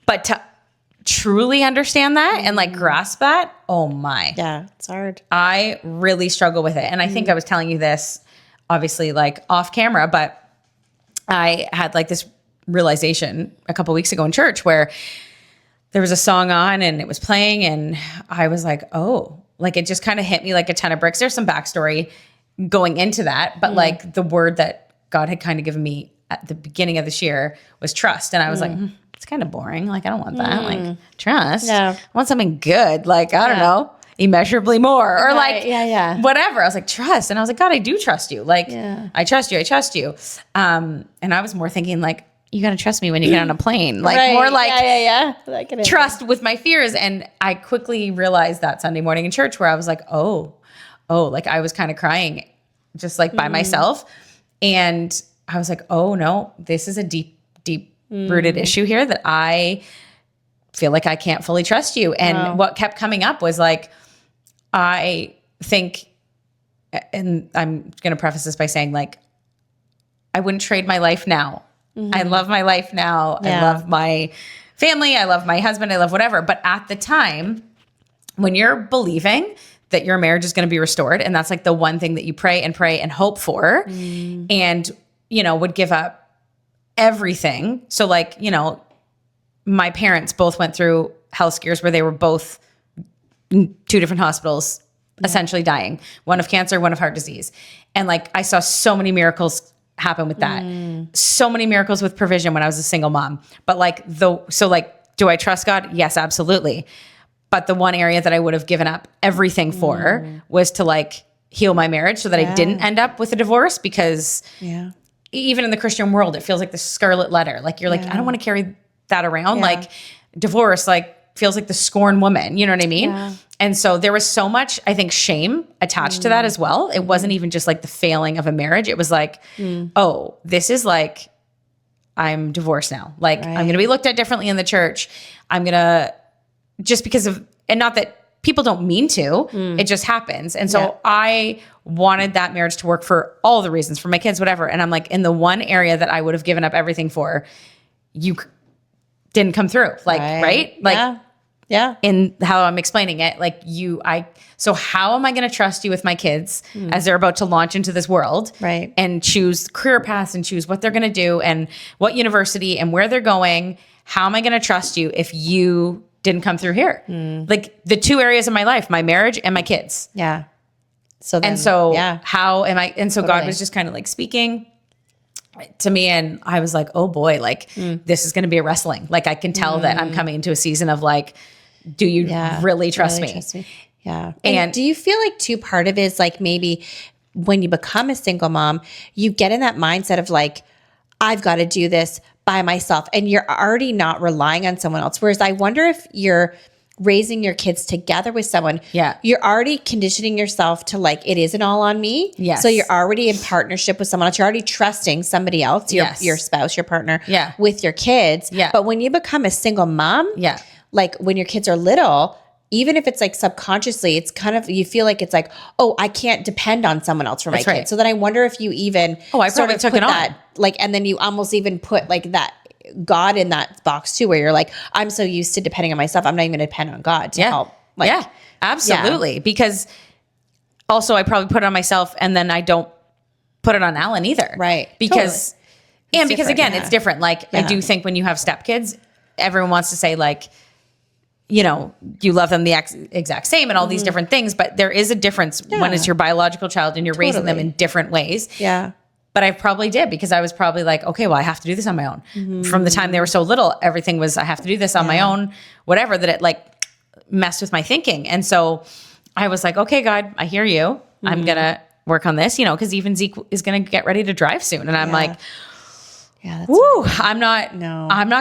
But to truly understand that and like grasp that, oh my. Yeah, it's hard. I really struggle with it. And I think I was telling you this obviously like off camera, but I had like this realization a couple weeks ago in church where there was a song on and it was playing and I was like, oh, like it just kind of hit me like a ton of bricks. There's some backstory going into that, but like the word that God had kind of given me at the beginning of this year was trust. And I was like, it's kind of boring. Like, I don't want that. Like, trust. Yeah. I want something good. Like, I don't know, immeasurably more or whatever. I was like, trust. And I was like, God, I do trust you. Like, I trust you. I trust you. And I was more thinking like, you got to trust me when you get on a plane. Like more like trust with my fears. And I quickly realized that Sunday morning in church where I was like, oh, like I was kind of crying just like by myself. And I was like, oh no, this is a deep rooted issue here that I feel like I can't fully trust you. And what kept coming up was like, I think, and I'm going to preface this by saying like, I wouldn't trade my life now. I love my life now. I love my family. I love my husband. I love whatever. But at the time when you're believing that your marriage is going to be restored, and that's like the one thing that you pray and hope for, and, would give up everything. So like, my parents both went through health scares where they were both in 2 different hospitals, essentially dying, one of cancer, one of heart disease. And like, I saw so many miracles happen with that. So many miracles with provision when I was a single mom. But like, do I trust God? Yes, absolutely. But the one area that I would have given up everything for was to like heal my marriage so that I didn't end up with a divorce, because even in the Christian world, it feels like the scarlet letter. Like you're like, I don't want to carry that around. Like divorce, like feels like the scorned woman. You know what I mean? Yeah. And so there was so much, I think, shame attached to that as well. It wasn't even just like the failing of a marriage. It was like, oh, this is like, I'm divorced now. Like I'm going to be looked at differently in the church. I'm going to, just because of, and not that people don't mean to, it just happens. And so I wanted that marriage to work for all the reasons, for my kids, whatever. And I'm like, in the one area that I would have given up everything for, you didn't come through. Like, right? Like, in how I'm explaining it, like so how am I going to trust you with my kids as they're about to launch into this world and choose career paths and choose what they're going to do and what university and where they're going? How am I going to trust you if you didn't come through here? Like the 2 areas of my life, my marriage and my kids. Yeah. So then, how am I? And so God was just kind of like speaking to me, and I was like, oh boy, like this is going to be a wrestling. Like I can tell that I'm coming into a season of like, do you really trust me? Yeah. And do you feel like too, part of it is like maybe when you become a single mom, you get in that mindset of like, I've got to do this by myself, and you're already not relying on someone else. Whereas I wonder if you're raising your kids together with someone, you're already conditioning yourself to like, it isn't all on me. Yes. So you're already in partnership with someone else. You're already trusting somebody else, your spouse, your partner, with your kids. Yeah. But when you become a single mom, like when your kids are little, even if it's like subconsciously, it's kind of, you feel like it's like, oh, I can't depend on someone else for my kids. So then I wonder if you even I probably took it on. Like, and then you almost even put like that God in that box too, where you're like, I'm so used to depending on myself, I'm not even going to depend on God to help. Like, absolutely. Because also I probably put it on myself and then I don't put it on Alan either. Right. Because, and because again, it's different. Like I do think when you have stepkids, everyone wants to say like, you love them the exact same and all these different things, but there is a difference when it's your biological child and you're raising them in different ways. Yeah. but I probably did because I was probably like, okay, well, I have to do this on my own. From the time they were so little, everything was, I have to do this on my own, whatever, that it like messed with my thinking. And so I was like, okay, God, I hear you. I'm going to work on this, because even Zeke is going to get ready to drive soon. And I'm like, woo, I'm not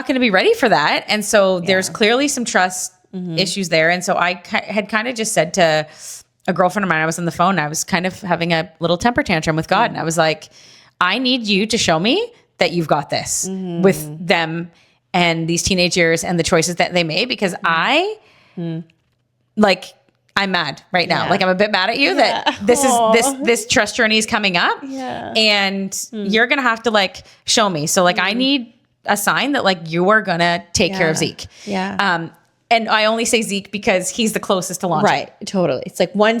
going to be ready for that. And so there's clearly some trust issues there. And so I had kind of just said to a girlfriend of mine, I was on the phone, I was kind of having a little temper tantrum with God. And I was like, I need you to show me that you've got this with them and these teenage years and the choices that they made, because I'm mad right now. Like, I'm a bit mad at you that this trust journey is coming up and you're going to have to like show me. So like, I need a sign that like you are going to take care of Zeke. And I only say Zeke because he's the closest to launching. Right. Totally. It's like one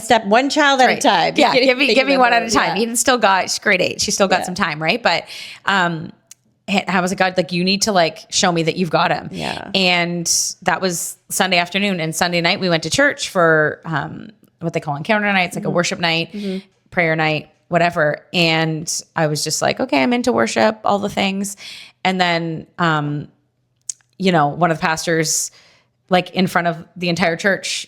child at a time. Yeah. Give me one at a time. She's still got grade 8. She's still got some time. Right. But, I was like, God, like you need to like show me that you've got him. Yeah. And that was Sunday afternoon, and Sunday night we went to church for what they call encounter night. It's like a worship night, prayer night, whatever. And I was just like, okay, I'm into worship, all the things. And then, one of the pastors, like in front of the entire church,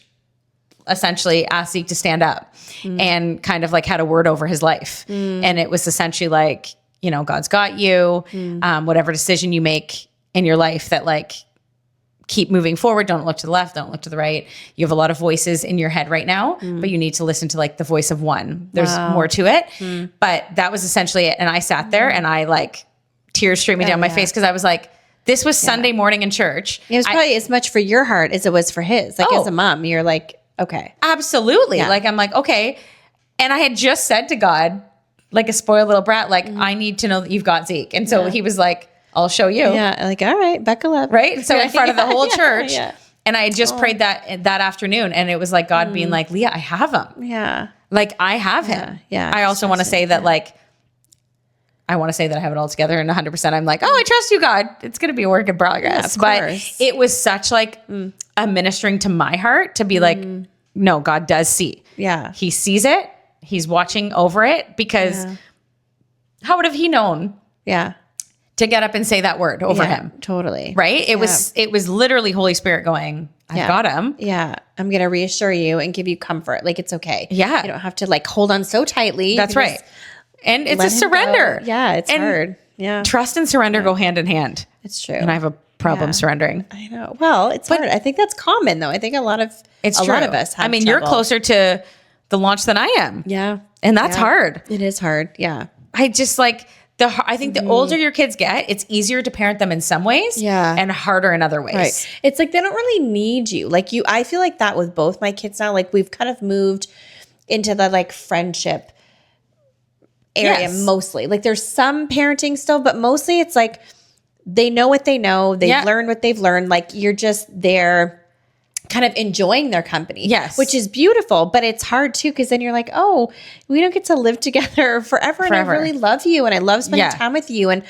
essentially asked Zeke to stand up and kind of like had a word over his life. And it was essentially like, God's got you, whatever decision you make in your life, that like keep moving forward. Don't look to the left. Don't look to the right. You have a lot of voices in your head right now, but you need to listen to like the voice of one. There's more to it, but that was essentially it. And I sat there and I like tears streaming down my face. Cause I was like, this was Sunday morning in church. It was probably as much for your heart as it was for his. Like as a mom, you're like, okay. Absolutely. Like, I'm like, okay. And I had just said to God, like a spoiled little brat, like, I need to know that you've got Zeke. And so he was like, I'll show you. Yeah. Like, all right, buckle up. Right. So in front of the whole church. And I had just prayed that afternoon. And it was like God being like, Leah, I have him. Yeah. Like I have him. Yeah. I also want to say that like, I want to say that I have it all together, and 100% I'm like, oh, I trust you, God. It's going to be a work in progress. But it was such like a ministering to my heart to be like, no, God does see. Yeah. He sees it. He's watching over it, because how would have he known? Yeah. To get up and say that word over him. Totally. Right. It was literally Holy Spirit going, I've got him. Yeah. I'm going to reassure you and give you comfort. Like, it's okay. Yeah. You don't have to like hold on so tightly. That's right. And it's a surrender. Yeah. It's hard. Yeah. Trust and surrender go hand in hand. It's true. And I have a problem surrendering. I know. Well, it's hard. I think that's common though. I think a lot of us have trouble. You're closer to the launch than I am. Yeah. And that's hard. It is hard. Yeah. I just like I think the older your kids get, it's easier to parent them in some ways and harder in other ways. Right. It's like they don't really need you. Like I feel like that with both my kids now. Like we've kind of moved into the like friendship area mostly. Like there's some parenting still, but mostly it's like they know what they know. They've learned what they've learned. Like you're just there kind of enjoying their company. Yes. Which is beautiful, but it's hard too, because then you're like, oh, we don't get to live together forever. And I really love you and I love spending time with you. And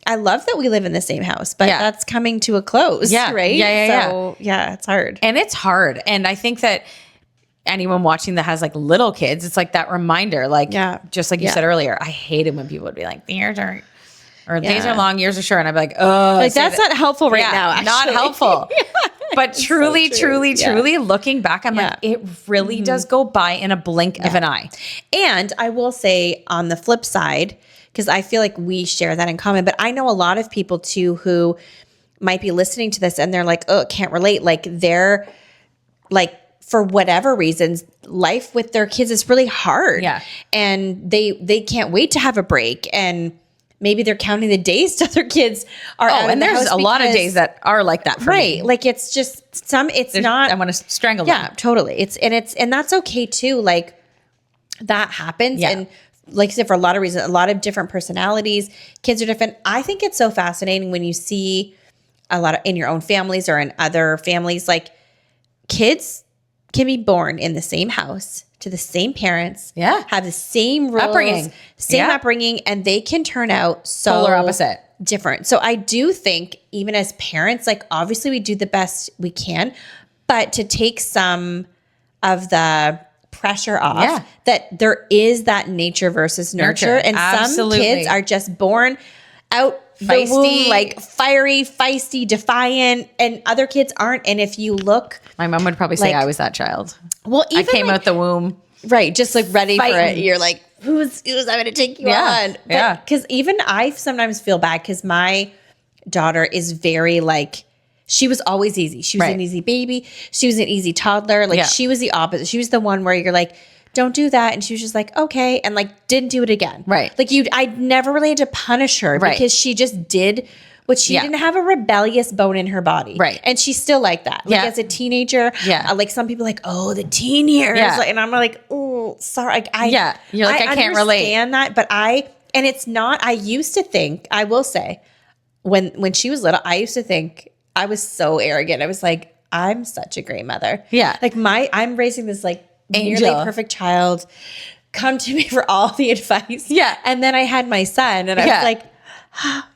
I love that we live in the same house, but that's coming to a close. Yeah. Right. So it's hard. And it's hard. And I think that anyone watching that has like little kids, it's like that reminder, like just like you said earlier, I hated when people would be like, the years are days are long, years are short. And I'd be like, oh, like that's not helpful right now. Actually. Not helpful. But truly, truly looking back, I'm like, it really does go by in a blink of an eye. And I will say on the flip side, because I feel like we share that in common, but I know a lot of people too who might be listening to this and they're like, oh, can't relate. Like they're like, for whatever reasons, life with their kids is really hard. Yeah. And they can't wait to have a break. And maybe they're counting the days till their kids are out and there's a lot of days that are like that for me. Like it's just not. I want to strangle them. Yeah, totally. And that's okay too. Like that happens. Yeah. And like I said, for a lot of reasons, a lot of different personalities, kids are different. I think it's so fascinating when you see a lot of in your own families or in other families, like kids can be born in the same house to the same parents, have the same rules, upbringing, and they can turn out so polar opposite, different. So I do think even as parents, like obviously we do the best we can, but to take some of the pressure off that there is that nature versus nurture. And some kids are just born out the womb, like fiery, feisty, defiant, and other kids aren't. And if you look, my mom would probably say I was that child. Well, even I came out the womb. Right. Just like ready for it. You're like, who's I'm going to take you on? But, because even I sometimes feel bad because my daughter is very like, she was always easy. She was an easy baby. She was an easy toddler. Like she was the opposite. She was the one where you're like, don't do that. And she was just like, okay. And like, didn't do it again. Right. Like I never really had to punish her because she just did what she didn't have a rebellious bone in her body. Right. And she's still like that. Like as a teenager, like some people like, oh, the teen years. Yeah. Like, and I'm like, oh, sorry. Like, You're like, I can't relate. I understand that, but and it's not, I used to think, I will say, when she was little, I used to think I was so arrogant. I was like, I'm such a great mother. Yeah. Like I'm raising this like nearly perfect child. Come to me for all the advice. Yeah. And then I had my son and I was like,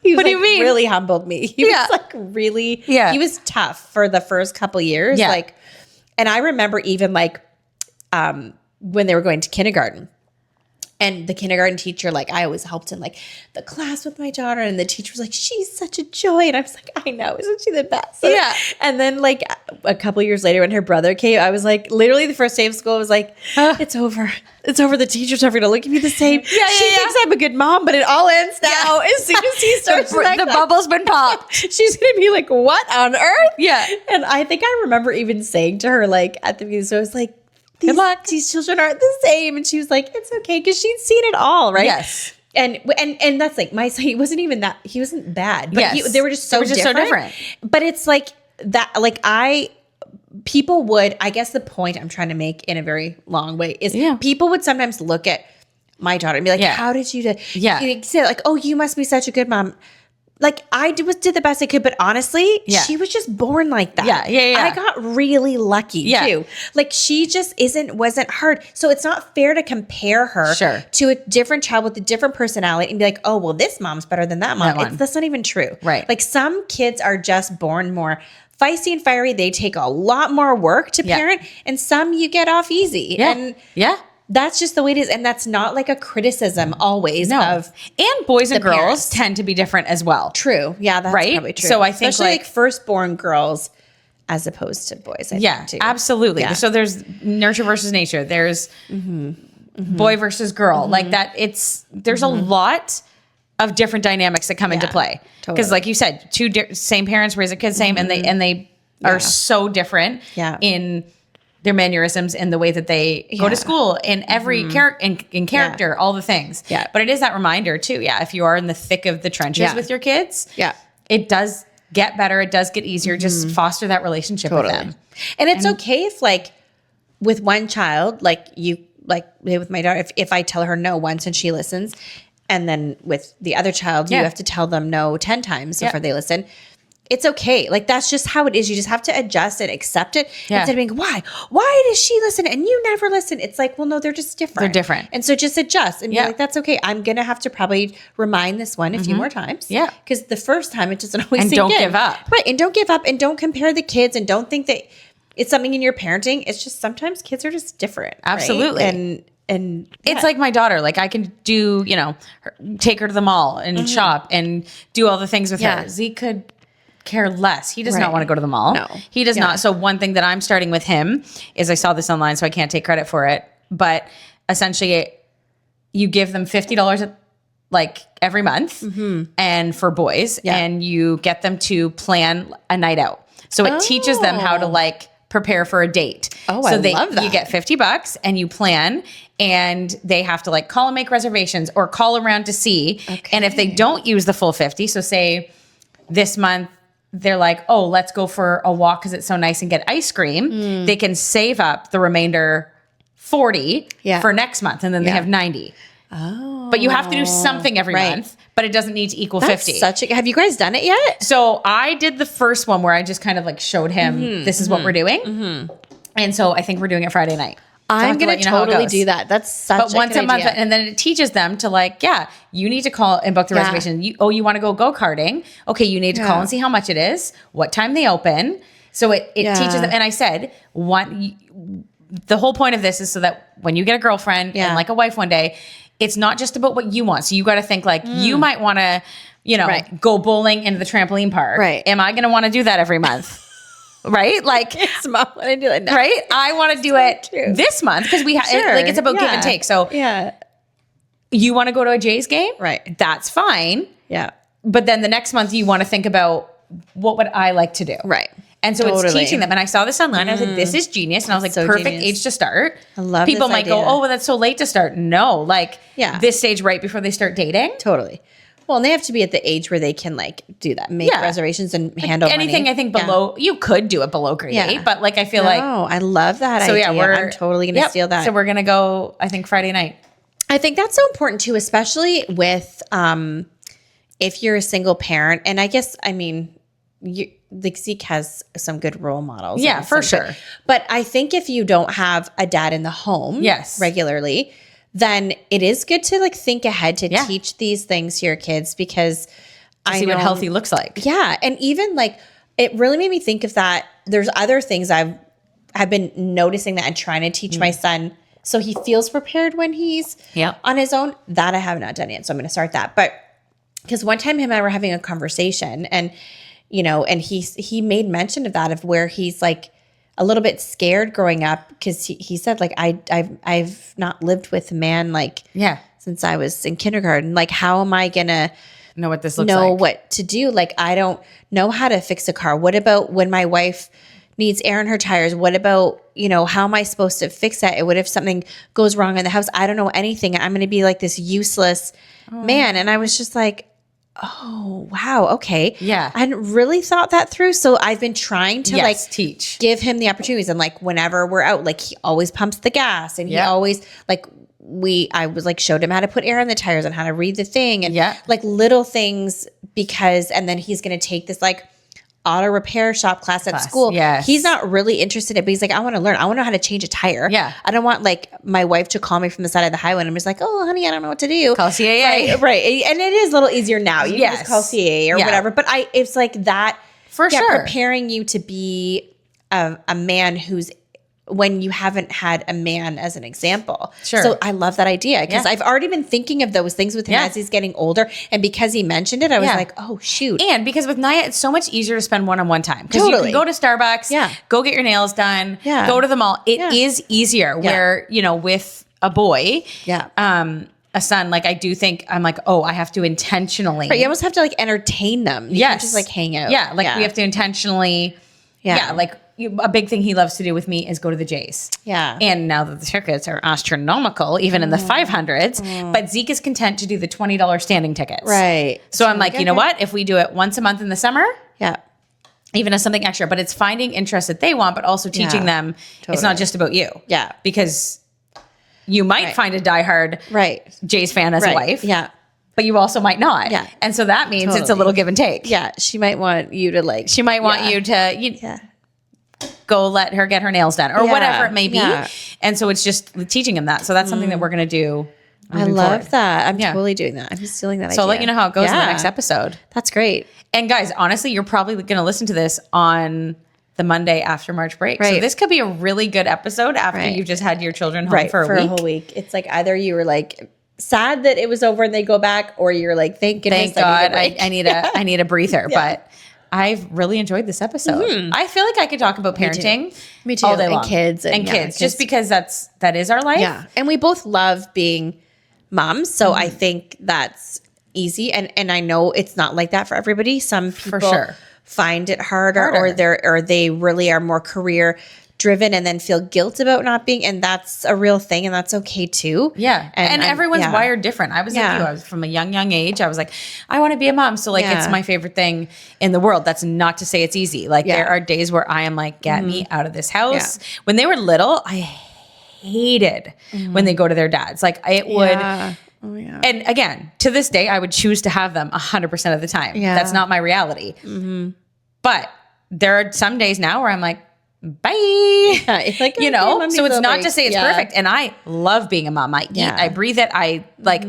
what do you mean? Really humbled me. He was like really, he was tough for the first couple years. Yeah. Like, and I remember even like, when they were going to kindergarten and the kindergarten teacher, like I always helped in like the class with my daughter and the teacher was like, she's such a joy. And I was like, I know, isn't she the best? Yeah. And then like a couple years later when her brother came, I was like, literally the first day of school, I was like, it's over. It's over. The teacher's never going to look at me the same. She thinks I'm a good mom, but it all ends now. As soon as he starts the bubble's been popped. She's going to be like, what on earth? Yeah. And I think I remember even saying to her, like at the beginning, so I was like, good luck. These children aren't the same. And she was like, it's okay. Cause she'd seen it all. Right. Yes. And that's like my son, he wasn't even that, he wasn't bad, but they were just so different. But it's like that, like people would, I guess the point I'm trying to make in a very long way is people would sometimes look at my daughter and be like, how did you do? You say like, oh, you must be such a good mom. Like I did the best I could, but honestly, she was just born like that. Yeah. I got really lucky too. Like she just wasn't hard. So it's not fair to compare her to a different child with a different personality and be like, oh, well, this mom's better than that mom. That's not even true. Right. Like some kids are just born more feisty and fiery. They take a lot more work to parent, and some you get off easy. And that's just the way it is. And that's not like a criticism always of. And boys and girls parents tend to be different as well. True. Yeah, that's probably true. So I think especially like firstborn girls as opposed to boys. I think too. Absolutely. Yeah. So there's nurture versus nature. There's boy versus girl. Like that. There's a lot of different dynamics that come into play. Because like you said, same parents raise their kids same and they are so different in their mannerisms and the way that they go to school in every character, all the things. Yeah. But it is that reminder too. Yeah. If you are in the thick of the trenches with your kids, it does get better. It does get easier. Just foster that relationship with them. And it's okay if like with one child, like with my daughter, if I tell her no once and she listens, and then with the other child, you have to tell them no 10 times before they listen. It's okay. Like that's just how it is. You just have to adjust and accept it instead of being, why does she listen and you never listen? It's like, well, no, they're just different. They're different. And so just adjust and be like, that's okay. I'm going to have to probably remind this one a few more times. Yeah. Because the first time it doesn't always sink in. And don't give up. Right. And don't give up and don't compare the kids and don't think that it's something in your parenting. It's just sometimes kids are just different. Absolutely. Right? And it's like my daughter, like I can do, take her to the mall and shop and do all the things with her. Z could care less. He does not want to go to the mall. No. He does not. So one thing that I'm starting with him is I saw this online, so I can't take credit for it. But essentially you give them $50 like every month and for boys and you get them to plan a night out. So it teaches them how to like prepare for a date. Oh, so I love that. You get $50 and you plan and they have to like call and make reservations or call around to see. Okay. And if they don't use the full 50, so say this month, they're like, oh, let's go for a walk because it's so nice and get ice cream. They can save up the remainder 40 for next month and then they have 90. Oh. But you have to do something every month, but it doesn't need to equal 50. Have you guys done it yet? So I did the first one where I just kind of like showed him this is what we're doing. And so I think we're doing it Friday night. I'm going to totally do that. That's such a once a month. Idea. And then it teaches them to like, you need to call and book the reservation. You want to go karting? Okay, you need to call and see how much it is, what time they open. So it teaches them. And I said, the whole point of this is so that when you get a girlfriend and like a wife one day, it's not just about what you want. So you got to think like you might want to, go bowling into the trampoline park. Right. Am I going to want to do that every month? Right? Like, yes, Mom, I want to do it now. Right? I want to do it this month because it's about give and take. So you want to go to a Jays game? Right. That's fine. Yeah. But then the next month you want to think about what would I like to do? Right. And so it's teaching them. And I saw this online. I was like, this is genius. And I was like, so perfect age to start. I love People this might idea. go, oh, well, that's so late to start. No, like this stage right before they start dating. Totally. Well, and they have to be at the age where they can like do that, make reservations and handle anything. Money. I think below, you could do it below grade 8, but like I feel like. Oh, I love that idea. I'm totally going to steal that. So we're going to go, I think, Friday night. I think that's so important too, especially with if you're a single parent. And I guess, I mean, Zeke has some good role models. Yeah, for sure. But I think if you don't have a dad in the home regularly, then it is good to like think ahead to teach these things to your kids because I see what healthy looks like. Yeah. And even like it really made me think of that. There's other things I've been noticing that and trying to teach my son so he feels prepared when he's on his own. That I have not done yet. So I'm going to start that. But because one time him and I were having a conversation and and he made mention of that, of where he's like a little bit scared growing up because he said like I've not lived with a man like since I was in kindergarten. Like how am I gonna know what this looks like? What to do? Like I don't know how to fix a car. What about when my wife needs air in her tires? What about how am I supposed to fix that? And what if something goes wrong in the house? I don't know anything. I'm gonna be like this useless man. And I was just like, oh, wow. Okay. Yeah. I hadn't really thought that through. So I've been trying to teach, give him the opportunities. And like, whenever we're out, like he always pumps the gas and he always like, I was like, showed him how to put air in the tires and how to read the thing and like little things and then he's going to take this like auto repair shop class at school. Yes. He's not really interested in it, but he's like, I want to learn. I want to know how to change a tire. Yeah. I don't want like my wife to call me from the side of the highway and I'm just like, oh, honey, I don't know what to do. Call CAA. Right. And it is a little easier now. You can just call CAA or whatever. But it's like that. For sure. Preparing you to be a man who's when you haven't had a man as an example. Sure. So I love that idea because I've already been thinking of those things with him as he's getting older. And because he mentioned it, I was like, oh, shoot. And because with Naya, it's so much easier to spend one-on-one time. Because you can go to Starbucks, go get your nails done, go to the mall. It is easier where, with a boy, a son, like I do think I'm like, oh, I have to intentionally. But you almost have to like entertain them. You can't just like hang out. Yeah. Like we have to intentionally. Yeah. Like a big thing he loves to do with me is go to the Jays. Yeah. And now that the tickets are astronomical, even in the 500s, but Zeke is content to do the $20 standing tickets. Right. So I'm like, you know what? If we do it once a month in the summer. Yeah. Even as something extra, but it's finding interests that they want, but also teaching them it's not just about you. Yeah. Because you might find a diehard Jays fan as a wife. Yeah. But you also might not. Yeah. And so that means it's a little give and take. Yeah. She might want you to like. She might want you to go let her get her nails done or whatever it may be. Yeah. And so it's just teaching him that. So that's something that we're going to do. I love that. I'm totally doing that. I'm just stealing that idea. So I'll let you know how it goes in the next episode. That's great. And guys, honestly, you're probably going to listen to this on the Monday after March break. Right. So this could be a really good episode after you've just had your children home for a whole week. It's like either you were like sad that it was over and they go back, or you're like, thank goodness. Thank God. I need a breather. But I've really enjoyed this episode. Mm-hmm. I feel like I could talk about parenting Me too. all day long. And kids. And kids. Just because that is our life. Yeah. And we both love being moms. So I think that's easy. And I know it's not like that for everybody. Some people find it harder. Or they really are more career driven and then feel guilt about not being, and that's a real thing, and that's okay too. Yeah. And everyone's wired different. I was like you. I was from a young age. I was like, I want to be a mom. So like it's my favorite thing in the world. That's not to say it's easy. Like there are days where I am like, get me out of this house. Yeah. When they were little, I hated when they go to their dads. Like it would Oh, yeah. And again, to this day, I would choose to have them 100% of the time. Yeah. That's not my reality. Mm-hmm. But there are some days now where I'm like, bye. Yeah, it's like, so it's not to say it's perfect. And I love being a mom. I eat, I breathe it. I like,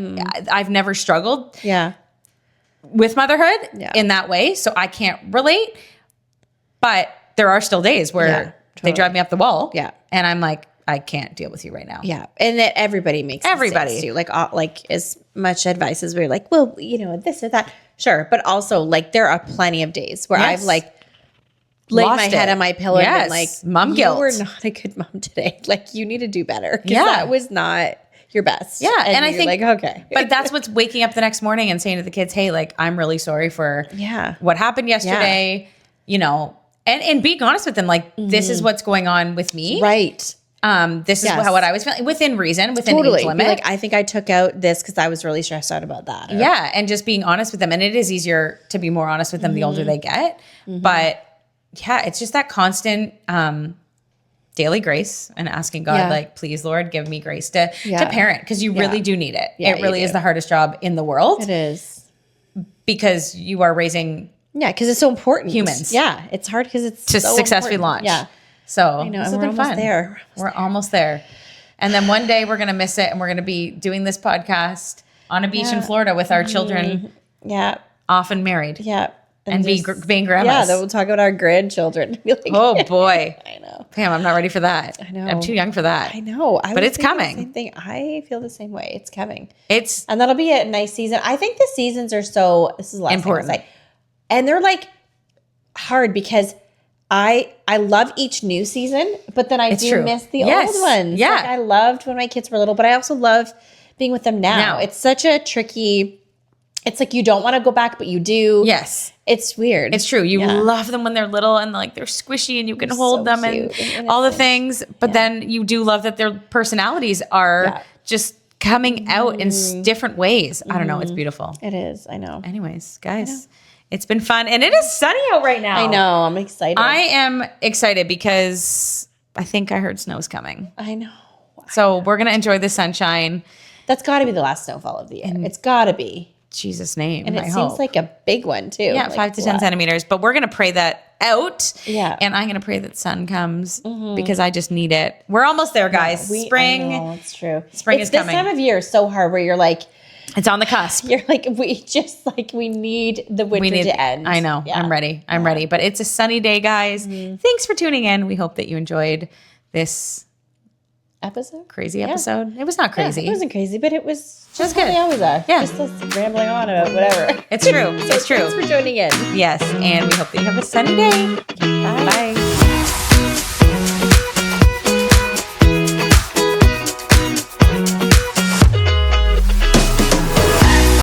I've never struggled with motherhood in that way. So I can't relate, but there are still days where they drive me up the wall. Yeah. And I'm like, I can't deal with you right now. Yeah. And that everybody makes mistakes too. Like as much advice as we're like, well, this or that. Sure. But also like there are plenty of days where I've like laid my head on my pillow and been like, mom guilt. You were not a good mom today. Like you need to do better. Because that was not your best. Yeah. And I think like, okay. But that's what's waking up the next morning and saying to the kids, hey, like, I'm really sorry for what happened yesterday, and being honest with them, like, this is what's going on with me. Right. This is what I was feeling within reason, within age limit. Be like, I think I took out this because I was really stressed out about that. And just being honest with them. And it is easier to be more honest with them the older they get. But it's just that constant daily grace and asking God, like, please, Lord, give me grace to parent, because you really do need it. It really is the hardest job in the world. It is. Because you are raising because it's so important. Humans. Yeah, it's hard because it's to so successfully important. launch. So I know, and we're almost there. We're almost there. And then one day we're going to miss it, and we're going to be doing this podcast on a beach in Florida with our children. Yeah. Often married. Yeah. And being grandmas. Yeah, then we'll talk about our grandchildren. Be like, oh boy. I know. Pam, I'm not ready for that. I know. I'm too young for that. I know. But it's coming. The same thing. I feel the same way. It's coming. And that'll be a nice season. I think the seasons are this is the last important. Thing I'll say. And they're like hard because I love each new season, but then I miss the old ones. Yeah. Like I loved when my kids were little, but I also love being with them now. It's such a tricky, it's like you don't want to go back, but you do. Yes. It's weird. It's true. You love them when they're little and like they're squishy and you can hold them and all the things. But then you do love that their personalities are just coming out in different ways. I don't know. It's beautiful. It is. I know. Anyways, guys, it's been fun. And it is sunny out right now. I know. I'm excited. I am excited because I think I heard snow's coming. I know. So we're going to enjoy the sunshine. That's got to be the last snowfall of the year. It's got to be. Jesus' name. And it seems like a big one too. Yeah, like 5 to 10 centimeters. But we're going to pray that out. Yeah. And I'm going to pray that sun comes because I just need it. We're almost there, guys. Spring. I know, it's true. Spring is coming. This time of year is so hard where you're like. It's on the cusp. You're like, we need the winter to end. I know. Yeah. I'm ready. I'm ready. But it's a sunny day, guys. Thanks for tuning in. We hope that you enjoyed this crazy episode. It was not crazy. It wasn't crazy, but it was just good. How they always are. Yeah. Just us rambling on about whatever. It's true. It's true. Thanks for joining in. Yes. And we hope that you have a sunny day. Bye. Bye.